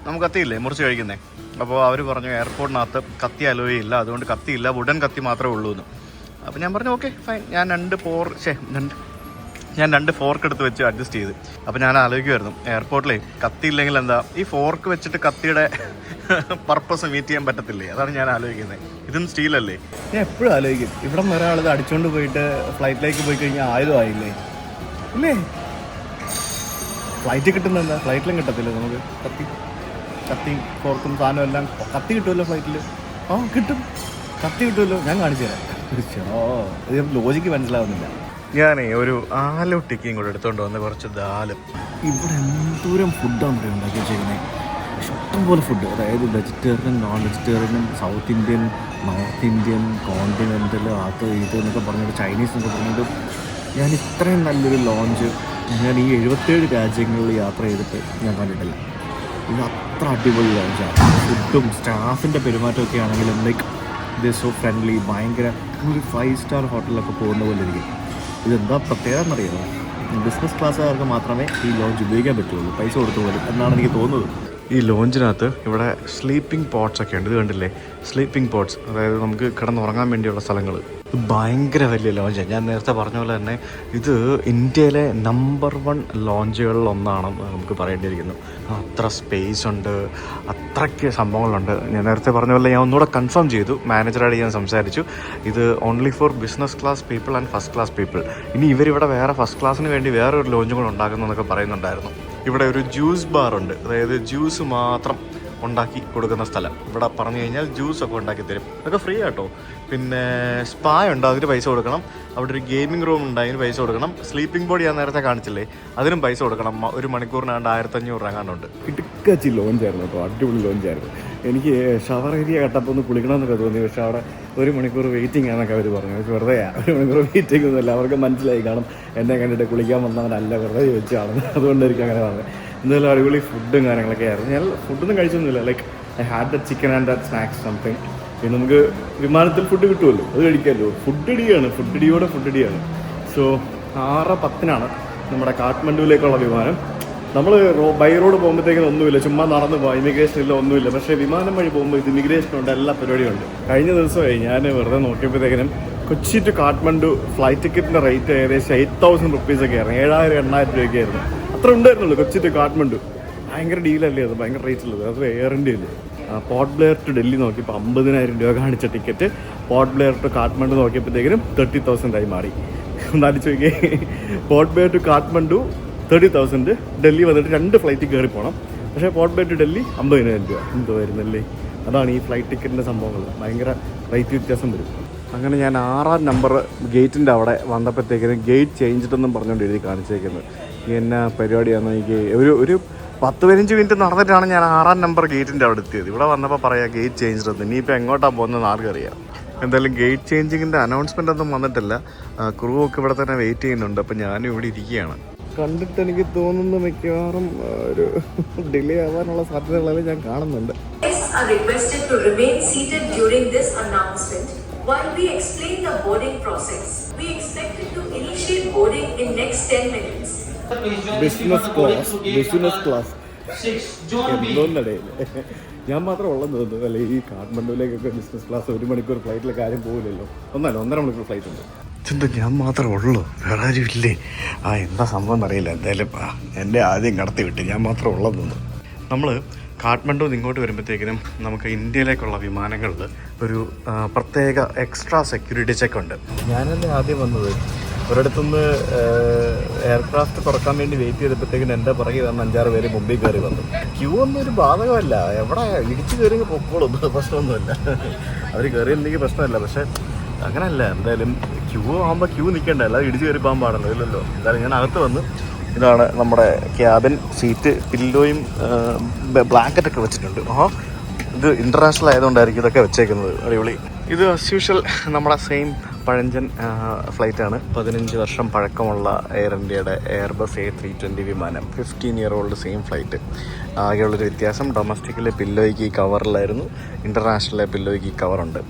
നമുക്ക് കത്തിയില്ലേ മുറിച്ച് കഴിക്കുന്നേ. അപ്പോൾ അവർ പറഞ്ഞു എയർപോർട്ടിനകത്ത് കത്തി അലോയില്ല, അതുകൊണ്ട് കത്തിയില്ല, വുഡൻ കത്തി മാത്രമേ ഉള്ളൂ എന്ന്. അപ്പോൾ ഞാൻ പറഞ്ഞു ഓക്കെ ഫൈൻ. ഞാൻ രണ്ട് ഫോർക്ക് എടുത്ത് വെച്ച് അഡ്ജസ്റ്റ് ചെയ്ത്. അപ്പോൾ ഞാൻ ആലോചിക്കുമായിരുന്നു, എയർപോർട്ടിലേ കത്തിയില്ലെങ്കിൽ എന്താ, ഈ ഫോർക്ക് വെച്ചിട്ട് കത്തിയുടെ പർപ്പസ് മീറ്റ് ചെയ്യാൻ പറ്റത്തില്ലേ? അതാണ് ഞാൻ ആലോചിക്കുന്നത്. ഇതും സ്റ്റീലല്ലേ. ഞാൻ എപ്പോഴും ആലോചിക്കും, ഇവിടെ നിന്ന് ഒരാളിത് അടിച്ചുകൊണ്ട് പോയിട്ട് ഫ്ലൈറ്റിലേക്ക് പോയി കഴിഞ്ഞാൽ ആയുധമായില്ലേ ഇല്ലേ? ഫ്ലൈറ്റ് കിട്ടുന്ന എന്താ, ഫ്ലൈറ്റിലും കിട്ടത്തില്ല നമുക്ക് കത്തിയും ഫോർക്കും സാധനം എല്ലാം. കത്തി കിട്ടുമല്ലോ ഫ്ലൈറ്റിൽ. കിട്ടും, കത്തി കിട്ടുമല്ലോ. ഞാൻ കാണിച്ചു തരാം. ഇത് ലോജിക്ക് മനസ്സിലാവുന്നില്ല. ഞാനേ ഒരു ആലു ടിക്കയും കൂടെ എടുത്തുകൊണ്ട് വന്ന് കുറച്ച് ദാലും. ഇവിടെ എന്തോരം ഫുഡാണ് ഇവിടെ ഉണ്ടാക്കി വെച്ചിരിക്കുന്നത്. ഇഷ്ടംപോലെ ഫുഡ്, അതായത് വെജിറ്റേറിയൻ, നോൺ വെജിറ്റേറിയനും, South Indian, North Indian, continental, അത് ഇത് എന്നൊക്കെ പറഞ്ഞിട്ട്, ചൈനീസ് എന്നൊക്കെ പറഞ്ഞിട്ട്. ഞാൻ ഇത്രയും നല്ലൊരു ലോഞ്ച് ഞാൻ ഈ 77 രാജ്യങ്ങളിൽ യാത്ര ചെയ്തിട്ട് ഞാൻ കണ്ടിട്ടില്ല. ഇത് അത്ര അടിപൊളി ലോഞ്ചാണ്. ഫുഡും സ്റ്റാഫിൻ്റെ പെരുമാറ്റമൊക്കെ ആണെങ്കിലും ലൈക്ക് ഇത് സോ ഫ്രണ്ട്ലി, ഭയങ്കര ഒരു 5 സ്റ്റാർ ഹോട്ടലിലൊക്കെ പോകുന്ന പോലെ ഇരിക്കും. ഇതെന്താ പ്രത്യേകത എന്നറിയാമോ? ബിസിനസ് ക്ലാസ്സുകാർക്ക് മാത്രമേ ഈ ലോഞ്ച് ഉപയോഗിക്കാൻ പറ്റുള്ളൂ, പൈസ കൊടുത്തു പോലും എന്നാണ് എനിക്ക് തോന്നുന്നത്. ഈ ലോഞ്ചിനകത്ത് ഇവിടെ സ്ലീപ്പിംഗ് പോട്ട്സ് ഒക്കെ ഉണ്ട്. ഇത് കണ്ടില്ലേ, സ്ലീപ്പിംഗ് പോട്ട്സ്, അതായത് നമുക്ക് കിടന്നുറങ്ങാൻ വേണ്ടിയുള്ള സ്ഥലങ്ങൾ. ഇത് ഭയങ്കര വലിയ ലോഞ്ചാണ്. ഞാൻ നേരത്തെ പറഞ്ഞ പോലെ തന്നെ ഇത് ഇന്ത്യയിലെ നമ്പർ 1 ലോഞ്ചുകളിൽ ഒന്നാണെന്ന് നമുക്ക് പറയേണ്ടിയിരിക്കുന്നു. അത്ര സ്പേസ് ഉണ്ട്, അത്രയ്ക്ക് സംഭവങ്ങളുണ്ട്. ഞാൻ നേരത്തെ പറഞ്ഞ പോലെ ഞാൻ ഒന്നുകൂടെ കൺഫേം ചെയ്തു, മാനേജറായിട്ട് ഞാൻ സംസാരിച്ചു. ഇത് only four business class people and first class people. ഇനി ഇവരിവിടെ വേറെ ഫസ്റ്റ് ക്ലാസ്സിന് വേണ്ടി വേറൊരു ലോഞ്ചും കൂടെ ഉണ്ടാക്കുന്നതെന്നൊക്കെ പറയുന്നുണ്ടായിരുന്നു. ഇവിടെ ഒരു ജ്യൂസ് ബാർ ഉണ്ട്, അതായത് ജ്യൂസ് മാത്രം ഉണ്ടാക്കി കൊടുക്കുന്ന സ്ഥലം. ഇവിടെ പറഞ്ഞു കഴിഞ്ഞാൽ ജ്യൂസൊക്കെ ഉണ്ടാക്കി തരും, അതൊക്കെ ഫ്രീ ആട്ടോ. പിന്നെ സ്പാ ഉണ്ട്, അതിന് പൈസ കൊടുക്കണം. അവിടെ ഒരു ഗെയിമിംഗ് റൂം ഉണ്ട്, അതിന് പൈസ കൊടുക്കണം. സ്ലീപ്പിംഗ് ബോർഡ് ഞാൻ നേരത്തെ കാണിച്ചില്ലേ, അതിനും പൈസ കൊടുക്കണം. 1 മണിക്കൂറിനാണ്ട് 1500 രൂപ എങ്ങാണ്ടുണ്ട്. കിടക്കാച്ചി ലോഞ്ചായിരുന്നു കേട്ടോ, അടിപൊളി ലോഞ്ചായിരുന്നു. എനിക്ക് ഷവർ ഏരിയ കട്ടപ്പോൾ ഒന്ന് കുളിക്കണമെന്നൊക്കെ തോന്നി, പക്ഷേ അവിടെ 1 മണിക്കൂർ വെയിറ്റിംഗ് ആണെന്നൊക്കെ അവർ പറഞ്ഞു. പക്ഷേ വെറുതെ 1 മണിക്കൂർ വെയിറ്റിംഗ് ഒന്നുമില്ല, അവർക്ക് മനസ്സിലായി കാണും എന്നെ കണ്ടിട്ട് കുളിക്കാൻ വന്നവനല്ല, വെറുതെ ചോദിച്ചാണ്. അതുകൊണ്ടായിരിക്കും അങ്ങനെ പറഞ്ഞത്. എന്തായാലും അടിപൊളി ഫുഡും കാര്യങ്ങളൊക്കെ ആയിരുന്നു. ഞാൻ ഫുഡൊന്നും കഴിച്ചൊന്നുമില്ല, like I had the chicken and that snacks something. പിന്നെ നമുക്ക് വിമാനത്തിൽ ഫുഡ് കിട്ടുമല്ലോ, അത് കഴിക്കാമല്ലോ. ഫുഡ് ഇടിയാണ്. സോ 6:10 നമ്മുടെ കാഠ്മണ്ഡുവിലേക്കുള്ള വിമാനം. നമ്മൾ ബൈ റോഡ് പോകുമ്പോഴത്തേക്കും ഒന്നുമില്ല, ചുമ്മാ നടന്നു പോകാം, ഇമിഗ്രേഷൻ ഇല്ല, ഒന്നുമില്ല. പക്ഷേ വിമാനം വഴി പോകുമ്പോൾ ഇത് ഇമിഗ്രേഷനുണ്ട്, എല്ലാ പരിപാടിയുണ്ട്. കഴിഞ്ഞ ദിവസമായി ഞാൻ വെറുതെ നോക്കിയപ്പോഴത്തേക്കിനും കൊച്ചി ടു കാഠ്മണ്ഡു ഫ്ലൈറ്റ് ടിക്കറ്റിൻ്റെ റേറ്റ് ഏകദേശം 8,000 റുപ്പീസൊക്കെ ആയിരുന്നു. 7,000-8,000 രൂപയ്ക്കായിരുന്നു. അത്ര ഉണ്ടായിരുന്നുള്ളൂ കൊച്ചി ടു കാഠ്മണ്ഡു. ഭയങ്കര ഡീലല്ലേ അത്, ഭയങ്കര റേറ്റ് ഉള്ളത്. അത് എയർ ഇന്ത്യയിൽ പോർട്ട് ബ്ലെയർ ടു ഡൽഹി നോക്കിയപ്പോൾ 50,000 രൂപ കാണിച്ച ടിക്കറ്റ് പോർട്ട് ബ്ലെയർ ടു കാഠ്മണ്ഡു നോക്കിയപ്പോഴത്തേക്കിനും 30,000 ആയി മാറി. ഒന്നാലിച്ച് നോക്കിയേ, പോർട്ട് ബ്ലെയർ ടു കാഠ്മണ്ഡു 30,000, ഡൽഹി വന്നിട്ട് 2 ഫ്ലൈറ്റിൽ കയറി പോകണം. പക്ഷേ പോർട്ട് ബ്ലെയർ ടു ഡൽഹി 50,000 രൂപ എന്തോ വരുന്നല്ലേ. അതാണ് ഈ ഫ്ലൈറ്റ് ടിക്കറ്റിൻ്റെ സംഭവങ്ങൾ, ഭയങ്കര റേറ്റ് വ്യത്യാസം വരും. അങ്ങനെ ഞാൻ 6-ാം നമ്പർ ഗേറ്റിൻ്റെ അവിടെ വന്നപ്പോഴത്തേക്കിനും ഗേറ്റ് ചേഞ്ചിട്ടെന്നും പറഞ്ഞുകൊണ്ട് എഴുതി കാണിച്ചേക്കുന്നത്. എന്നാ പരിപാടിയാണെന്ന് എനിക്ക് ഒരു 10-15 മിനിറ്റ് നടന്നിട്ടാണ് ഞാൻ 6-ാം നമ്പർ ഗേറ്റിൻ്റെ അവിടെ എത്തിയത്. ഇവിടെ വന്നപ്പോൾ പറയാം ഗേറ്റ് ചേഞ്ചിട്ടെന്ന്. ഇനിയിപ്പോൾ എങ്ങോട്ടാണ് പോകുന്നതെന്ന് ആർക്കറിയാം. എന്തായാലും ഗേറ്റ് ചേഞ്ചിങ്ങിൻ്റെ അനൗൺസ്മെൻ്റ് ഒന്നും വന്നിട്ടില്ല. ക്രൂ ഒക്കെ ഇവിടെ തന്നെ വെയിറ്റ് ചെയ്യുന്നുണ്ട്. അപ്പോൾ ഞാനും ഇവിടെ ഇരിക്കുകയാണ്. കണ്ടിട്ട് എനിക്ക് തോന്നുന്നു മിക്കവാറും ഒരു ഡിലേ ആവാനുള്ള സാധ്യതകളെല്ലാം ഞാൻ കാണുന്നുണ്ട്. Are requested to remain seated during this announcement while we explain the boarding process. We expect to initiate boarding in next 10 minutes. Business class എന്തോന്നടയില്ല, ഞാൻ മാത്രം ഉള്ളെന്ന് തോന്നുന്നു. അല്ലെ ഈ കാഠ്മണ്ഡുവിലേക്കൊക്കെ ബിസിനസ് ക്ലാസ് 1 മണിക്കൂർ ഫ്ലൈറ്റിലെ കാര്യം പോകില്ലല്ലോ. 1.5 മണിക്കൂർ ഫ്ലൈറ്റ് ഉണ്ട്. ഇതെന്താ ഞാൻ മാത്രമേ ഉള്ളൂ, വേറെ ആരും ഇല്ലേ? എന്താ സംഭവം എന്നറിയില്ല. എന്തായാലും എൻ്റെ ആദ്യം കടത്തി വിട്ട്, ഞാൻ മാത്രമേ ഉള്ളെന്ന് തോന്നുന്നു. നമ്മൾ കാഠ്മണ്ഡു ഇങ്ങോട്ട് വരുമ്പോഴത്തേക്കിനും നമുക്ക് ഇന്ത്യയിലേക്കുള്ള വിമാനങ്ങളിൽ ഒരു പ്രത്യേക എക്സ്ട്രാ സെക്യൂരിറ്റി ചെക്ക് ഉണ്ട്. ഞാനല്ലേ ആദ്യം വന്നത്, ഒരിടത്തുനിന്ന് എയർക്രാഫ്റ്റ് തുറക്കാൻ വേണ്ടി വെയിറ്റ് ചെയ്തപ്പോഴത്തേക്കിനും എൻ്റെ പുറകെ വന്ന് 5-6 പേര് മുമ്പിൽ കയറി വന്നു. ക്യൂ ഒന്നും ഒരു ബാധകമല്ല, എവിടെ ഇടിച്ച് കയറി പൊക്കോളും, പ്രശ്നമൊന്നുമില്ല. അവർ കയറിയില്ലെങ്കിൽ പ്രശ്നമല്ല. പക്ഷേ അങ്ങനെയല്ല, എന്തായാലും ക്യൂ ആകുമ്പോൾ ക്യൂ നിൽക്കണ്ട, അല്ലാതെ ഇടിച്ച് കയറി പോകാൻ പാടല്ലോ, ഇല്ലല്ലോ. എന്തായാലും ഞാൻ അകത്ത് വന്ന് ഇതാണ് നമ്മുടെ ക്യാബിൻ സീറ്റ്, പില്ലോയും ബ്ലാങ്കറ്റൊക്കെ വെച്ചിട്ടുണ്ട്. ഇത് ഇൻ്റർനാഷണൽ ആയതുകൊണ്ടായിരിക്കും ഇതൊക്കെ വെച്ചേക്കുന്നത്. അടിപൊളി. ഇത് ആസ് യൂഷ്വൽ നമ്മുടെ സെയിം പഴഞ്ചൻ ഫ്ലൈറ്റാണ്. 15 വർഷം പഴക്കമുള്ള എയർ ഇന്ത്യയുടെ എയർബസ് A320 വിമാനം. 15 ഇയർ ഓൾഡ് സെയിം ഫ്ലൈറ്റ്. ആകെയുള്ളൊരു വ്യത്യാസം, ഡൊമസ്റ്റിക്കിലെ പില്ലോയ്ക്ക് കവറിലായിരുന്നു, ഇൻ്റർനാഷണലിലെ പില്ലോയ്ക്ക് കവറുണ്ട്.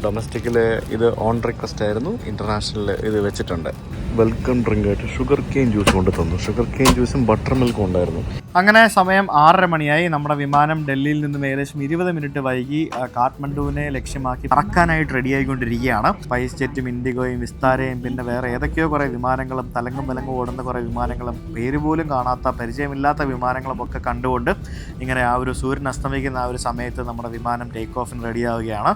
ഡൊമസ്റ്റിക്കിൽ ഇത് ഓൺ റിക്വസ്റ്റ് ആയിരുന്നു, ഇൻ്റർനാഷണലിൽ ഇത് വെച്ചിട്ടുണ്ട്. വെൽക്കം ഡ്രിങ്ക് ആയിട്ട് ഷുഗർ കെയിൻ ജ്യൂസ് കൊണ്ട് തന്നു. ഷുഗർ കെയിൻ ജ്യൂസും ബട്ടർ മിൽക്കും ഉണ്ടായിരുന്നു. അങ്ങനെ സമയം 6:30 മണിയായി. നമ്മുടെ വിമാനം ഡൽഹിയിൽ നിന്നും ഏകദേശം 20 മിനിറ്റ് വൈകി കാഠ്മണ്ഡുവിനെ ലക്ഷ്യമാക്കി പറക്കാനായിട്ട് റെഡിയായിക്കൊണ്ടിരിക്കുകയാണ്. സ്പൈസ് ജെറ്റും ഇൻഡിഗോയും വിസ്താരയും പിന്നെ വേറെ ഏതൊക്കെയോ കുറേ വിമാനങ്ങളും തലങ്ങും വിലങ്ങും ഓടുന്ന കുറേ വിമാനങ്ങളും പേര് പോലും കാണാത്ത പരിചയമില്ലാത്ത വിമാനങ്ങളും ഒക്കെ കണ്ടുകൊണ്ട് ഇങ്ങനെ ആ ഒരു സൂര്യൻ അസ്തമിക്കുന്ന ആ ഒരു സമയത്ത് നമ്മുടെ വിമാനം ടേക്ക് ഓഫിന് റെഡിയാവുകയാണ്.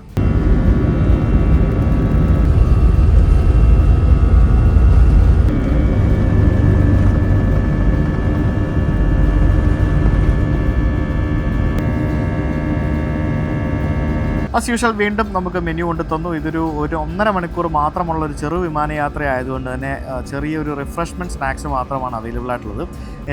ആസ് യൂഷ്വൽ വീണ്ടും നമുക്ക് മെനു കൊണ്ട് തന്നു. ഇതൊരു 1.5 മണിക്കൂർ മാത്രമുള്ള ഒരു ചെറു വിമാനയാത്ര ആയതുകൊണ്ട് തന്നെ ചെറിയൊരു റിഫ്രഷ്മെൻറ്റ് സ്നാക്സ് മാത്രമാണ് അവൈലബിൾ ആയിട്ടുള്ളത്.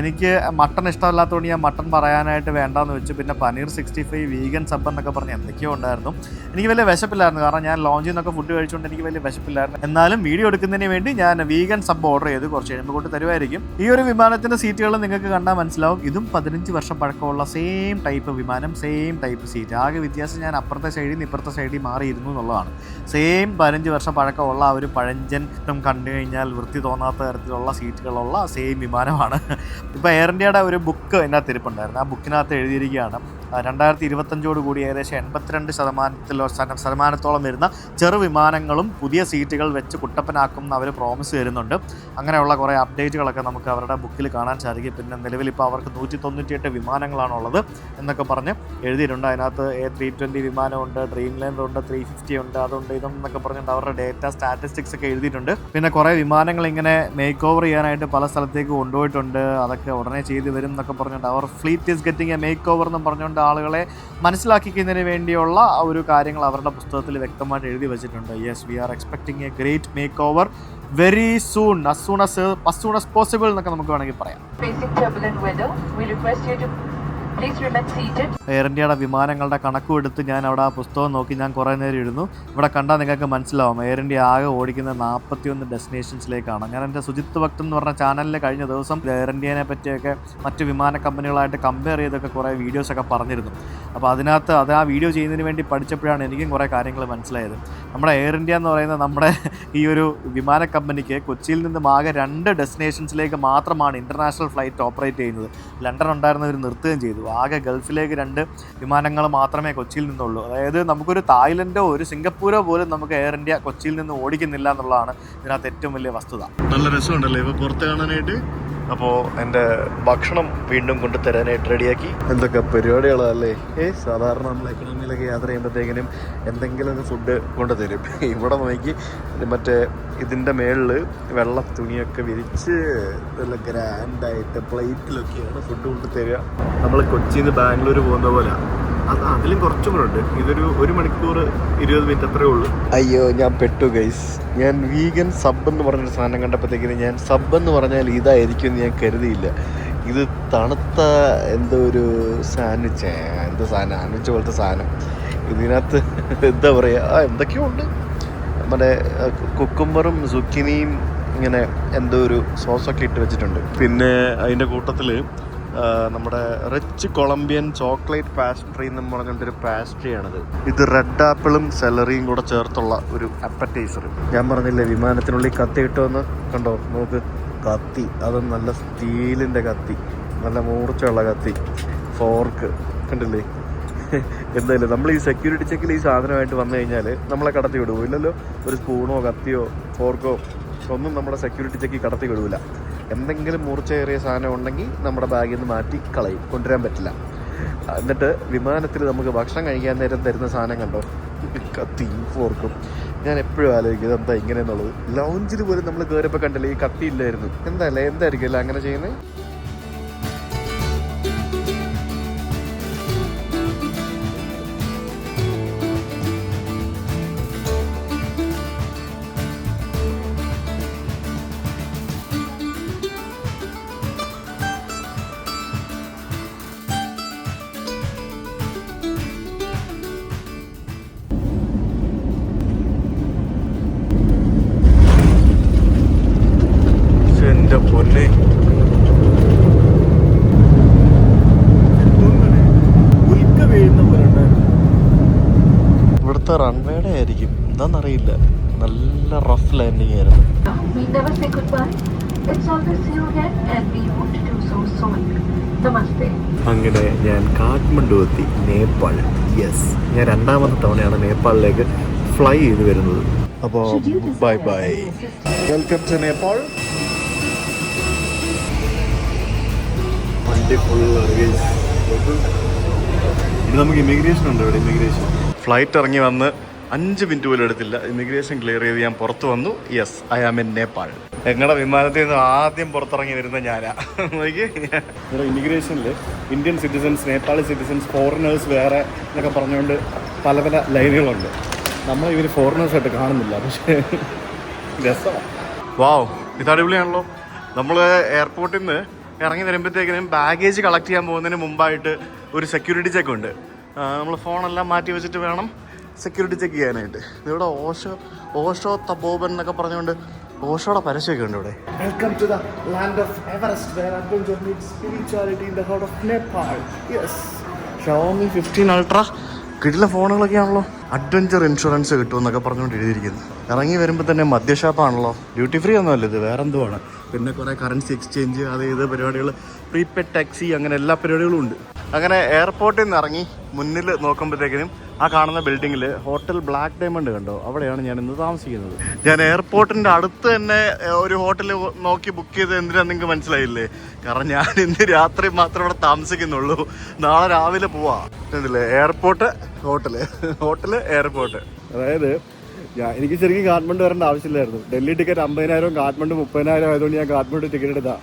എനിക്ക് മട്ടൺ ഇഷ്ടമല്ലാത്തതുകൊണ്ട് ഞാൻ മട്ടൺ പറയാനായിട്ട് വേണ്ടാന്ന് വെച്ചു. പിന്നെ പനീർ 65, വീഗൻ സബ് എന്നൊക്കെ പറഞ്ഞ് എന്തൊക്കെയോ ഉണ്ടായിരുന്നു. എനിക്ക് വലിയ വിശപ്പില്ലായിരുന്നു, കാരണം ഞാൻ ലോഞ്ചിൽ നിന്നൊക്കെ ഫുഡ് കഴിച്ചുകൊണ്ട് എനിക്ക് വലിയ വിശപ്പില്ലായിരുന്നു. എന്നാലും വീഡിയോ എടുക്കുന്നതിന് വേണ്ടി ഞാൻ വീഗൻ സബ് ഓർഡർ ചെയ്ത് കുറച്ച് കഴിയുമ്പോൾ കൊണ്ട് തരുമായിരിക്കും. ഈ ഒരു വിമാനത്തിൻ്റെ സീറ്റുകൾ നിങ്ങൾക്ക് കണ്ടാൽ മനസ്സിലാവും. ഇതും 15 വർഷം പഴക്കമുള്ള സെയിം ടൈപ്പ് വിമാനം, സെയിം ടൈപ്പ് സീറ്റ്. ആകെ വ്യത്യാസം ഞാൻ അപ്പുറത്തെ സൈഡിൽ നിന്ന് ഇപ്പുറത്തെ സൈഡിൽ മാറിയിരുന്നു എന്നുള്ളതാണ്. സെയിം 15 വർഷം പഴക്കമുള്ള ആ ഒരു പഴഞ്ചൻ കണ്ടു കഴിഞ്ഞാൽ വൃത്തി തോന്നാത്ത തരത്തിലുള്ള സീറ്റുകളുള്ള സെയിം വിമാനമാണ്. ഇപ്പോൾ എയർ ഇന്ത്യയുടെ ഒരു ബുക്ക് ഇതിനകത്ത് ഇരിപ്പുണ്ടായിരുന്നു. ആ ബുക്കിനകത്ത് എഴുതിയിരിക്കുകയാണ് 2025 കൂടി ഏകദേശം 82% വരുന്ന ചെറു വിമാനങ്ങളും പുതിയ സീറ്റുകൾ വെച്ച് കുട്ടപ്പനാക്കും അവർ പ്രോമിസ് തരുന്നുണ്ട്. അങ്ങനെയുള്ള കുറേ അപ്ഡേറ്റുകളൊക്കെ നമുക്ക് അവരുടെ ബുക്കിൽ കാണാൻ സാധിക്കും. പിന്നെ നിലവിൽ ഇപ്പോൾ അവർക്ക് 198 വിമാനങ്ങളാണുള്ളത് എന്നൊക്കെ പറഞ്ഞ് എഴുതിയിട്ടുണ്ട്. അതിനകത്ത് A320 വിമാനമുണ്ട്, ഡ്രീം ലൈനർ ഉണ്ട്, 350 ഉണ്ട്, അതുണ്ട് ഇതെന്നൊക്കെ പറഞ്ഞിട്ട് അവരുടെ ഡേറ്റ സ്റ്റാറ്റിസ്റ്റിക്സ് ഒക്കെ എഴുതിയിട്ടുണ്ട്. പിന്നെ കുറേ വിമാനങ്ങൾ ഇങ്ങനെ മേക്ക് ഓവർ ചെയ്യാനായിട്ട് പല സ്ഥലത്തേക്ക് കൊണ്ടുപോയിട്ടുണ്ട്. അതൊക്കെ ഉടനെ ചെയ്ത് വരും എന്നൊക്കെ പറഞ്ഞിട്ട് അവർ fleet is getting a makeover എന്നും പറഞ്ഞുകൊണ്ട് ആളുകളെ മനസ്സിലാക്കിക്കുന്നതിന് വേണ്ടിയുള്ള ഒരു കാര്യങ്ങൾ അവരുടെ പുസ്തകത്തിൽ വ്യക്തമായിട്ട് എഴുതി വെച്ചിട്ടുണ്ട്. Yes, we are expecting a great makeover very soon, as soon as possible എന്നൊക്കെ നമുക്ക് വേണമെങ്കിൽ പറയാം. എയർ ഇന്ത്യയുടെ വിമാനങ്ങളുടെ കണക്കും എടുത്ത് ഞാൻ അവിടെ ആ പുസ്തകം നോക്കി ഞാൻ കുറേ നേരം ഇരുന്നു. ഇവിടെ കണ്ടാൽ നിങ്ങൾക്ക് മനസ്സിലാവും എയർ ഇന്ത്യ ആകെ ഓടിക്കുന്ന 41 ഡെസ്റ്റിനേഷൻസിലേക്കാണ്. ഞാൻ എൻ്റെ സുജിത്ത് ഭക്ത് എന്ന് പറഞ്ഞ ചാനലിൽ കഴിഞ്ഞ ദിവസം എയർ ഇന്ത്യനെ പറ്റിയൊക്കെ മറ്റ് വിമാന കമ്പനികളായിട്ട് കമ്പയർ ചെയ്തൊക്കെ കുറേ വീഡിയോസൊക്കെ പറഞ്ഞിരുന്നു. അപ്പോൾ അതിനകത്ത് ആ വീഡിയോ ചെയ്യുന്നതിന് വേണ്ടി പഠിച്ചപ്പോഴാണ് എനിക്കും കുറേ കാര്യങ്ങൾ മനസ്സിലായത്. നമ്മുടെ എയർ ഇന്ത്യ എന്ന് പറയുന്ന നമ്മുടെ ഈ ഒരു വിമാന കമ്പനിക്ക് കൊച്ചിയിൽ നിന്നും ആകെ 2 ഡെസ്റ്റിനേഷൻസിലേക്ക് മാത്രമാണ് ഇൻ്റർനാഷണൽ ഫ്ലൈറ്റ് ഓപ്പറേറ്റ് ചെയ്യുന്നത്. ലണ്ടൻ ഉണ്ടായിരുന്നവർ നിർത്തുകയും ചെയ്തു. ആകെ ഗൾഫിലേക്ക് 2 വിമാനങ്ങൾ മാത്രമേ കൊച്ചിയിൽ നിന്നുള്ളൂ. അതായത് നമുക്കൊരു തായ്ലൻഡോ ഒരു സിംഗപ്പൂരോ പോലും നമുക്ക് എയർ ഇന്ത്യ കൊച്ചിയിൽ നിന്ന് ഓടിക്കുന്നില്ല എന്നുള്ളതാണ് ഇതിനകത്ത് ഏറ്റവും വലിയ വസ്തുത. നല്ല രസമുണ്ടല്ലേ ഇപ്പോൾ പുറത്ത് കാണാനായിട്ട്. അപ്പോൾ എൻ്റെ ഭക്ഷണം വീണ്ടും കൊണ്ടുതരാനായിട്ട് റെഡിയാക്കി. എന്തൊക്കെ പരിപാടികളല്ലേ. സാധാരണ നമ്മൾ എക്കണോമിയിലൊക്കെ യാത്ര ചെയ്യുമ്പോഴത്തേക്കിനും എന്തെങ്കിലും ഫുഡ് കൊണ്ടുതരും. ഇവിടെ നോക്കി മറ്റേ ഇതിൻ്റെ മേളിൽ വെള്ള തുണിയൊക്കെ വിരിച്ച് നല്ല ഗ്രാൻഡായിട്ട് പ്ലേറ്റിലൊക്കെയാണ് ഫുഡ് കൊണ്ടുതരിക. നമ്മൾ കൊച്ചിയിൽ നിന്ന് ബാംഗ്ലൂർ പോകുന്ന പോലെ. അതിലും കുറച്ചും കൂടെ ഉണ്ട്. ഇതൊരു 1 മണിക്കൂർ 20 മിനിറ്റ് അത്രേ ഉള്ളൂ. അയ്യോ, ഞാൻ പെട്ടു ഗൈസ്. ഞാൻ വീഗൻ സബ് എന്ന് പറഞ്ഞൊരു സാധനം കണ്ടപ്പോഴത്തേക്കിന് ഞാൻ സബ് എന്ന് പറഞ്ഞാൽ ഇതായിരിക്കും എന്ന് ഞാൻ കരുതിയില്ല. ഇത് തണുത്ത എന്തോ ഒരു സാൻഡ്വിച്ച്, സാൻഡ്വിച്ച് പോലത്തെ സാധനം. ഇതിനകത്ത് എന്താ പറയുക, എന്തൊക്കെയോ ഉണ്ട്. നമ്മുടെ കുക്കുംബറും സുക്കിനിയും ഇങ്ങനെ എന്തോ ഒരു സോസൊക്കെ ഇട്ട് വെച്ചിട്ടുണ്ട്. പിന്നെ അതിൻ്റെ കൂട്ടത്തിൽ നമ്മുടെ റിച്ച് കൊളംബിയൻ ചോക്ലേറ്റ് പാസ്ട്രി എന്ന് പറഞ്ഞിട്ടൊരു പാസ്ട്രിയാണിത്. ഇത് റെഡ് ആപ്പിളും സെലറിയും കൂടെ ചേർത്തുള്ള ഒരു അപ്പറ്റൈസർ. ഞാൻ പറഞ്ഞില്ലേ വിമാനത്തിനുള്ളിൽ കത്തി കിട്ടുമെന്ന്. കണ്ടോ, നോക്ക് കത്തി. അതും നല്ല സ്റ്റീലിൻ്റെ കത്തി, നല്ല മൂർച്ചയുള്ള കത്തി. ഫോർക്ക് കണ്ടില്ലേ. എന്തായാലും നമ്മൾ ഈ സെക്യൂരിറ്റി ചെക്കിൽ ഈ സാധനമായിട്ട് വന്നു കഴിഞ്ഞാൽ നമ്മളെ കടത്തി വിടുമോ? ഇല്ലല്ലോ. ഒരു സ്പൂണോ കത്തിയോ ഫോർക്കോ ഒന്നും നമ്മുടെ സെക്യൂരിറ്റി ചെക്കിൽ കടത്തി വിടൂല. എന്തെങ്കിലും മൂർച്ചയേറിയ സാധനം ഉണ്ടെങ്കിൽ നമ്മുടെ ബാഗിൽ നിന്ന് മാറ്റി കളയും, കൊണ്ടുവരാൻ പറ്റില്ല. എന്നിട്ട് വിമാനത്തിൽ നമുക്ക് ഭക്ഷണം കഴിക്കാൻ നേരം തരുന്ന സാധനം കണ്ടോ, കത്തിയും ഫോർക്കും. ഞാൻ എപ്പോഴും ആലോചിക്കും ഇതെന്താ ഇങ്ങനെയെന്നുള്ളത്. ലൗഞ്ചിൽ പോലും നമ്മൾ കയറിയപ്പോൾ കണ്ടില്ലേ ഈ കത്തി ഇല്ലായിരുന്നു. എന്തായിരിക്കും അങ്ങനെ ചെയ്യുന്നത്? എൻ്റെ പൊന്നെ, ഉൽക്ക വീഴുന്ന പോലെ ഉണ്ടായിരുന്നു. ഇവിടുത്തെ റൺവേയുടെ ആയിരിക്കും എന്താണെന്നറിയില്ല. നല്ല റഫ് ലാൻഡിങ് ആയിരുന്നു. We never say goodbye. It's always see you again and we want to do so soon. Namaste. അങ്ങനെ ഞാൻ കാഠ്മണ്ഡു എത്തി, നേപ്പാൾ. യെസ്, ഞാൻ 2ാമത്തെ തവണയാണ് നേപ്പാളിലേക്ക് ഫ്ലൈ ചെയ്ത് വരുന്നത്. അപ്പോൾ bye bye, welcome to Nepal. വണ്ടി ഫുൾ ഇനി നമുക്ക് ഇമിഗ്രേഷൻ ഉണ്ട് ഇവിടെ. ഇമിഗ്രേഷൻ ഫ്ലൈറ്റ് ഇറങ്ങി വന്ന് 5 മിനിറ്റ് പോലും എടുത്തില്ല. ഇമിഗ്രേഷൻ ക്ലിയർ ചെയ്ത് ഞാൻ പുറത്ത് വന്നു. Yes, I am in Nepal. ഞങ്ങളുടെ വിമാനത്തിൽ നിന്ന് ആദ്യം പുറത്തിറങ്ങി വരുന്ന ഞാനാ. ഇവിടെ ഇമിഗ്രേഷനിൽ Indian citizens, Nepali citizens, foreigners വേറെ എന്നൊക്കെ പറഞ്ഞുകൊണ്ട് പല പല ലൈനുകളുണ്ട്. നമ്മൾ ഇവർ ഫോറിനേഴ്സായിട്ട് കാണുന്നില്ല, പക്ഷേ രസമാണ്. വാവ്, ഇത് അടിപൊളിയാണല്ലോ. നമ്മൾ എയർപോർട്ടിൽ നിന്ന് ഇറങ്ങി വരുമ്പോഴത്തേക്കിനും ബാഗേജ് കളക്ട് ചെയ്യാൻ പോകുന്നതിന് മുമ്പായിട്ട് ഒരു സെക്യൂരിറ്റി ചെക്ക് ഉണ്ട്. നമ്മൾ ഫോണെല്ലാം മാറ്റി വെച്ചിട്ട് വേണം സെക്യൂരിറ്റി ചെക്ക് ചെയ്യാനായിട്ട്. ഇവിടെ ഓഷോ തപോബൻ എന്നൊക്കെ പറഞ്ഞുകൊണ്ട് ഓഷോയുടെ പരസ്യമൊക്കെ ഉണ്ട് ഇവിടെ. Welcome to the land of Everest where adventure meets spirituality in the heart of Nepal. Yes, Xiaomi 15 ultra കിടില ഫോണുകളൊക്കെ ആണല്ലോ. അഡ്വഞ്ചർ ഇൻഷുറൻസ് കിട്ടുമെന്നൊക്കെ പറഞ്ഞുകൊണ്ട് എഴുതിയിരിക്കുന്നു. ഇറങ്ങി വരുമ്പോൾ തന്നെ മദ്യഷാപ്പാണല്ലോ. ഡ്യൂട്ടി ഫ്രീ ഒന്നുമല്ല ഇത്, വേറെ എന്തോ ആണ്. പിന്നെ കുറേ കറൻസി എക്സ്ചേഞ്ച്, അത് ഇത് പരിപാടികൾ, പ്രീപെയ്ഡ് ടാക്സി, അങ്ങനെ എല്ലാ പരിപാടികളും ഉണ്ട്. അങ്ങനെ എയർപോർട്ടിൽ നിന്ന് ഇറങ്ങി മുന്നിൽ നോക്കുമ്പോഴത്തേക്കിനും ആ കാണുന്ന ബിൽഡിങ്ങിൽ ഹോട്ടൽ ബ്ലാക്ക് ഡയമണ്ട് കണ്ടോ, അവിടെയാണ് ഞാൻ ഇന്ന് താമസിക്കുന്നത്. ഞാൻ എയർപോർട്ടിൻ്റെ അടുത്ത് തന്നെ ഒരു ഹോട്ടൽ നോക്കി ബുക്ക് ചെയ്ത് എന്തിനാന്ന് നിങ്ങൾക്ക് മനസ്സിലായില്ലേ? കാരണം ഞാൻ ഇന്ന് രാത്രി മാത്രമേ ഇവിടെ താമസിക്കുന്നുള്ളൂ. നാളെ രാവിലെ പോവാ. കണ്ടില്ലേ, എയർപോർട്ട് ഹോട്ടല് എയർപോർട്ട്. അതായത് എനിക്ക് ശരിക്കും കാഠ്മണ്ഡു വരേണ്ട ആവശ്യമില്ലായിരുന്നു. ഡൽഹി ടിക്കറ്റ് 50,000, കാഠ്മണ്ഡു 30,000 ആയതുകൊണ്ട് ഞാൻ കാഠ്മണ്ഡു ടിക്കറ്റ് എടുത്താ.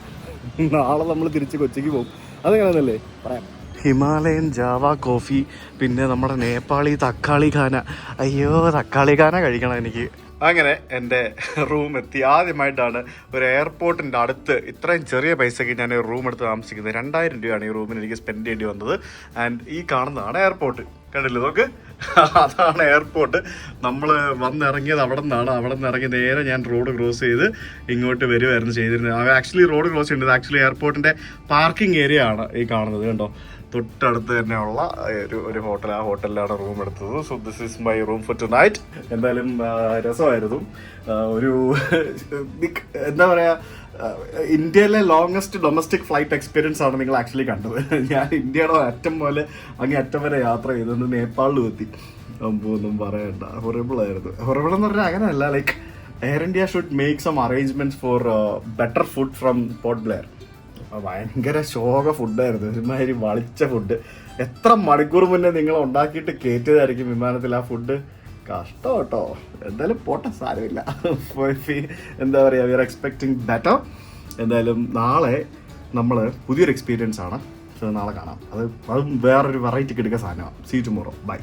നാളെ നമ്മൾ തിരിച്ച് കൊച്ചിക്ക് പോകും. അതെങ്ങനെയാണെന്നല്ലേ പറയാം. ഹിമാലയൻ ജാവ കോഫി, പിന്നെ നമ്മുടെ നേപ്പാളി തക്കാളി ഖാന. അയ്യോ, തക്കാളി ഖാന കഴിക്കണം എനിക്ക്. അങ്ങനെ എൻ്റെ റൂം എത്തി. ആദ്യമായിട്ടാണ് ഒരു എയർപോർട്ടിൻ്റെ അടുത്ത് ഇത്രയും ചെറിയ പൈസയ്ക്ക് ഞാൻ ഒരു റൂം എടുത്ത് താമസിക്കുന്നത്. 2000 രൂപയാണ് ഈ റൂമിന് എനിക്ക് സ്പെൻഡ് ചെയ്യേണ്ടി വന്നത്. ആൻഡ് ഈ കാണുന്നതാണ് എയർപോർട്ട്. കണ്ടില്ലേ നോക്ക്, അതാണ് എയർപോർട്ട്. നമ്മൾ വന്നിറങ്ങിയത് അവിടെ നിന്ന് ഇറങ്ങി നേരെ ഞാൻ റോഡ് ക്രോസ് ചെയ്ത് ഇങ്ങോട്ട് വരുമായിരുന്നു ചെയ്തിരുന്നത്. ആക്ച്വലി റോഡ് ക്രോസ് ചെയ്യേണ്ടത് ആക്ച്വലി എയർപോർട്ടിൻ്റെ പാർക്കിംഗ് ഏരിയ ആണ് ഈ കാണുന്നത്. കണ്ടോ, തൊട്ടടുത്ത് തന്നെയുള്ള ഒരു ഹോട്ടൽ. ആ ഹോട്ടലിലാണ് റൂം എടുത്തത്. So this is my room for tonight. എന്തായാലും രസമായിരുന്നു. ഒരു എന്താ പറയുക, ഇന്ത്യയിലെ ലോങ്ങസ്റ്റ് ഡൊമസ്റ്റിക് ഫ്ലൈറ്റ് എക്സ്പീരിയൻസ് ആണ് നിങ്ങൾ ആക്ച്വലി കണ്ടത്. ഞാൻ ഇന്ത്യയുടെ അറ്റം പോലെ അങ്ങേ അറ്റം വരെ യാത്ര ചെയ്തത് നേപ്പാളിലും എത്തി. ഒന്നും പറയണ്ട, ഹൊറിബിൾ ആയിരുന്നു. ഹൊറിബിൾ എന്ന് പറഞ്ഞാൽ അങ്ങനെയല്ല, like Air India should make some arrangements for better food from Port Blair. ഭയങ്കര ശോക ഫുഡായിരുന്നു, ഒരുമാതിരി വളിച്ച ഫുഡ്. എത്ര മണിക്കൂർ മുന്നേ നിങ്ങൾ ഉണ്ടാക്കിയിട്ട് കയറ്റിയതായിരിക്കും വിമാനത്തിൽ ആ ഫുഡ്. കഷ്ടം കേട്ടോ. എന്തായാലും പോട്ടെ, സാരമില്ല. എന്താ പറയുക, വി ആർ എക്സ്പെക്ടിങ് ബെറ്റർ. എന്തായാലും നാളെ നമ്മൾ പുതിയൊരു എക്സ്പീരിയൻസ് ആണ്. നാളെ കാണാം. അതും വേറൊരു വെറൈറ്റി കിടക്കുന്ന സാധനമാണ്. See tomorrow. ബൈ.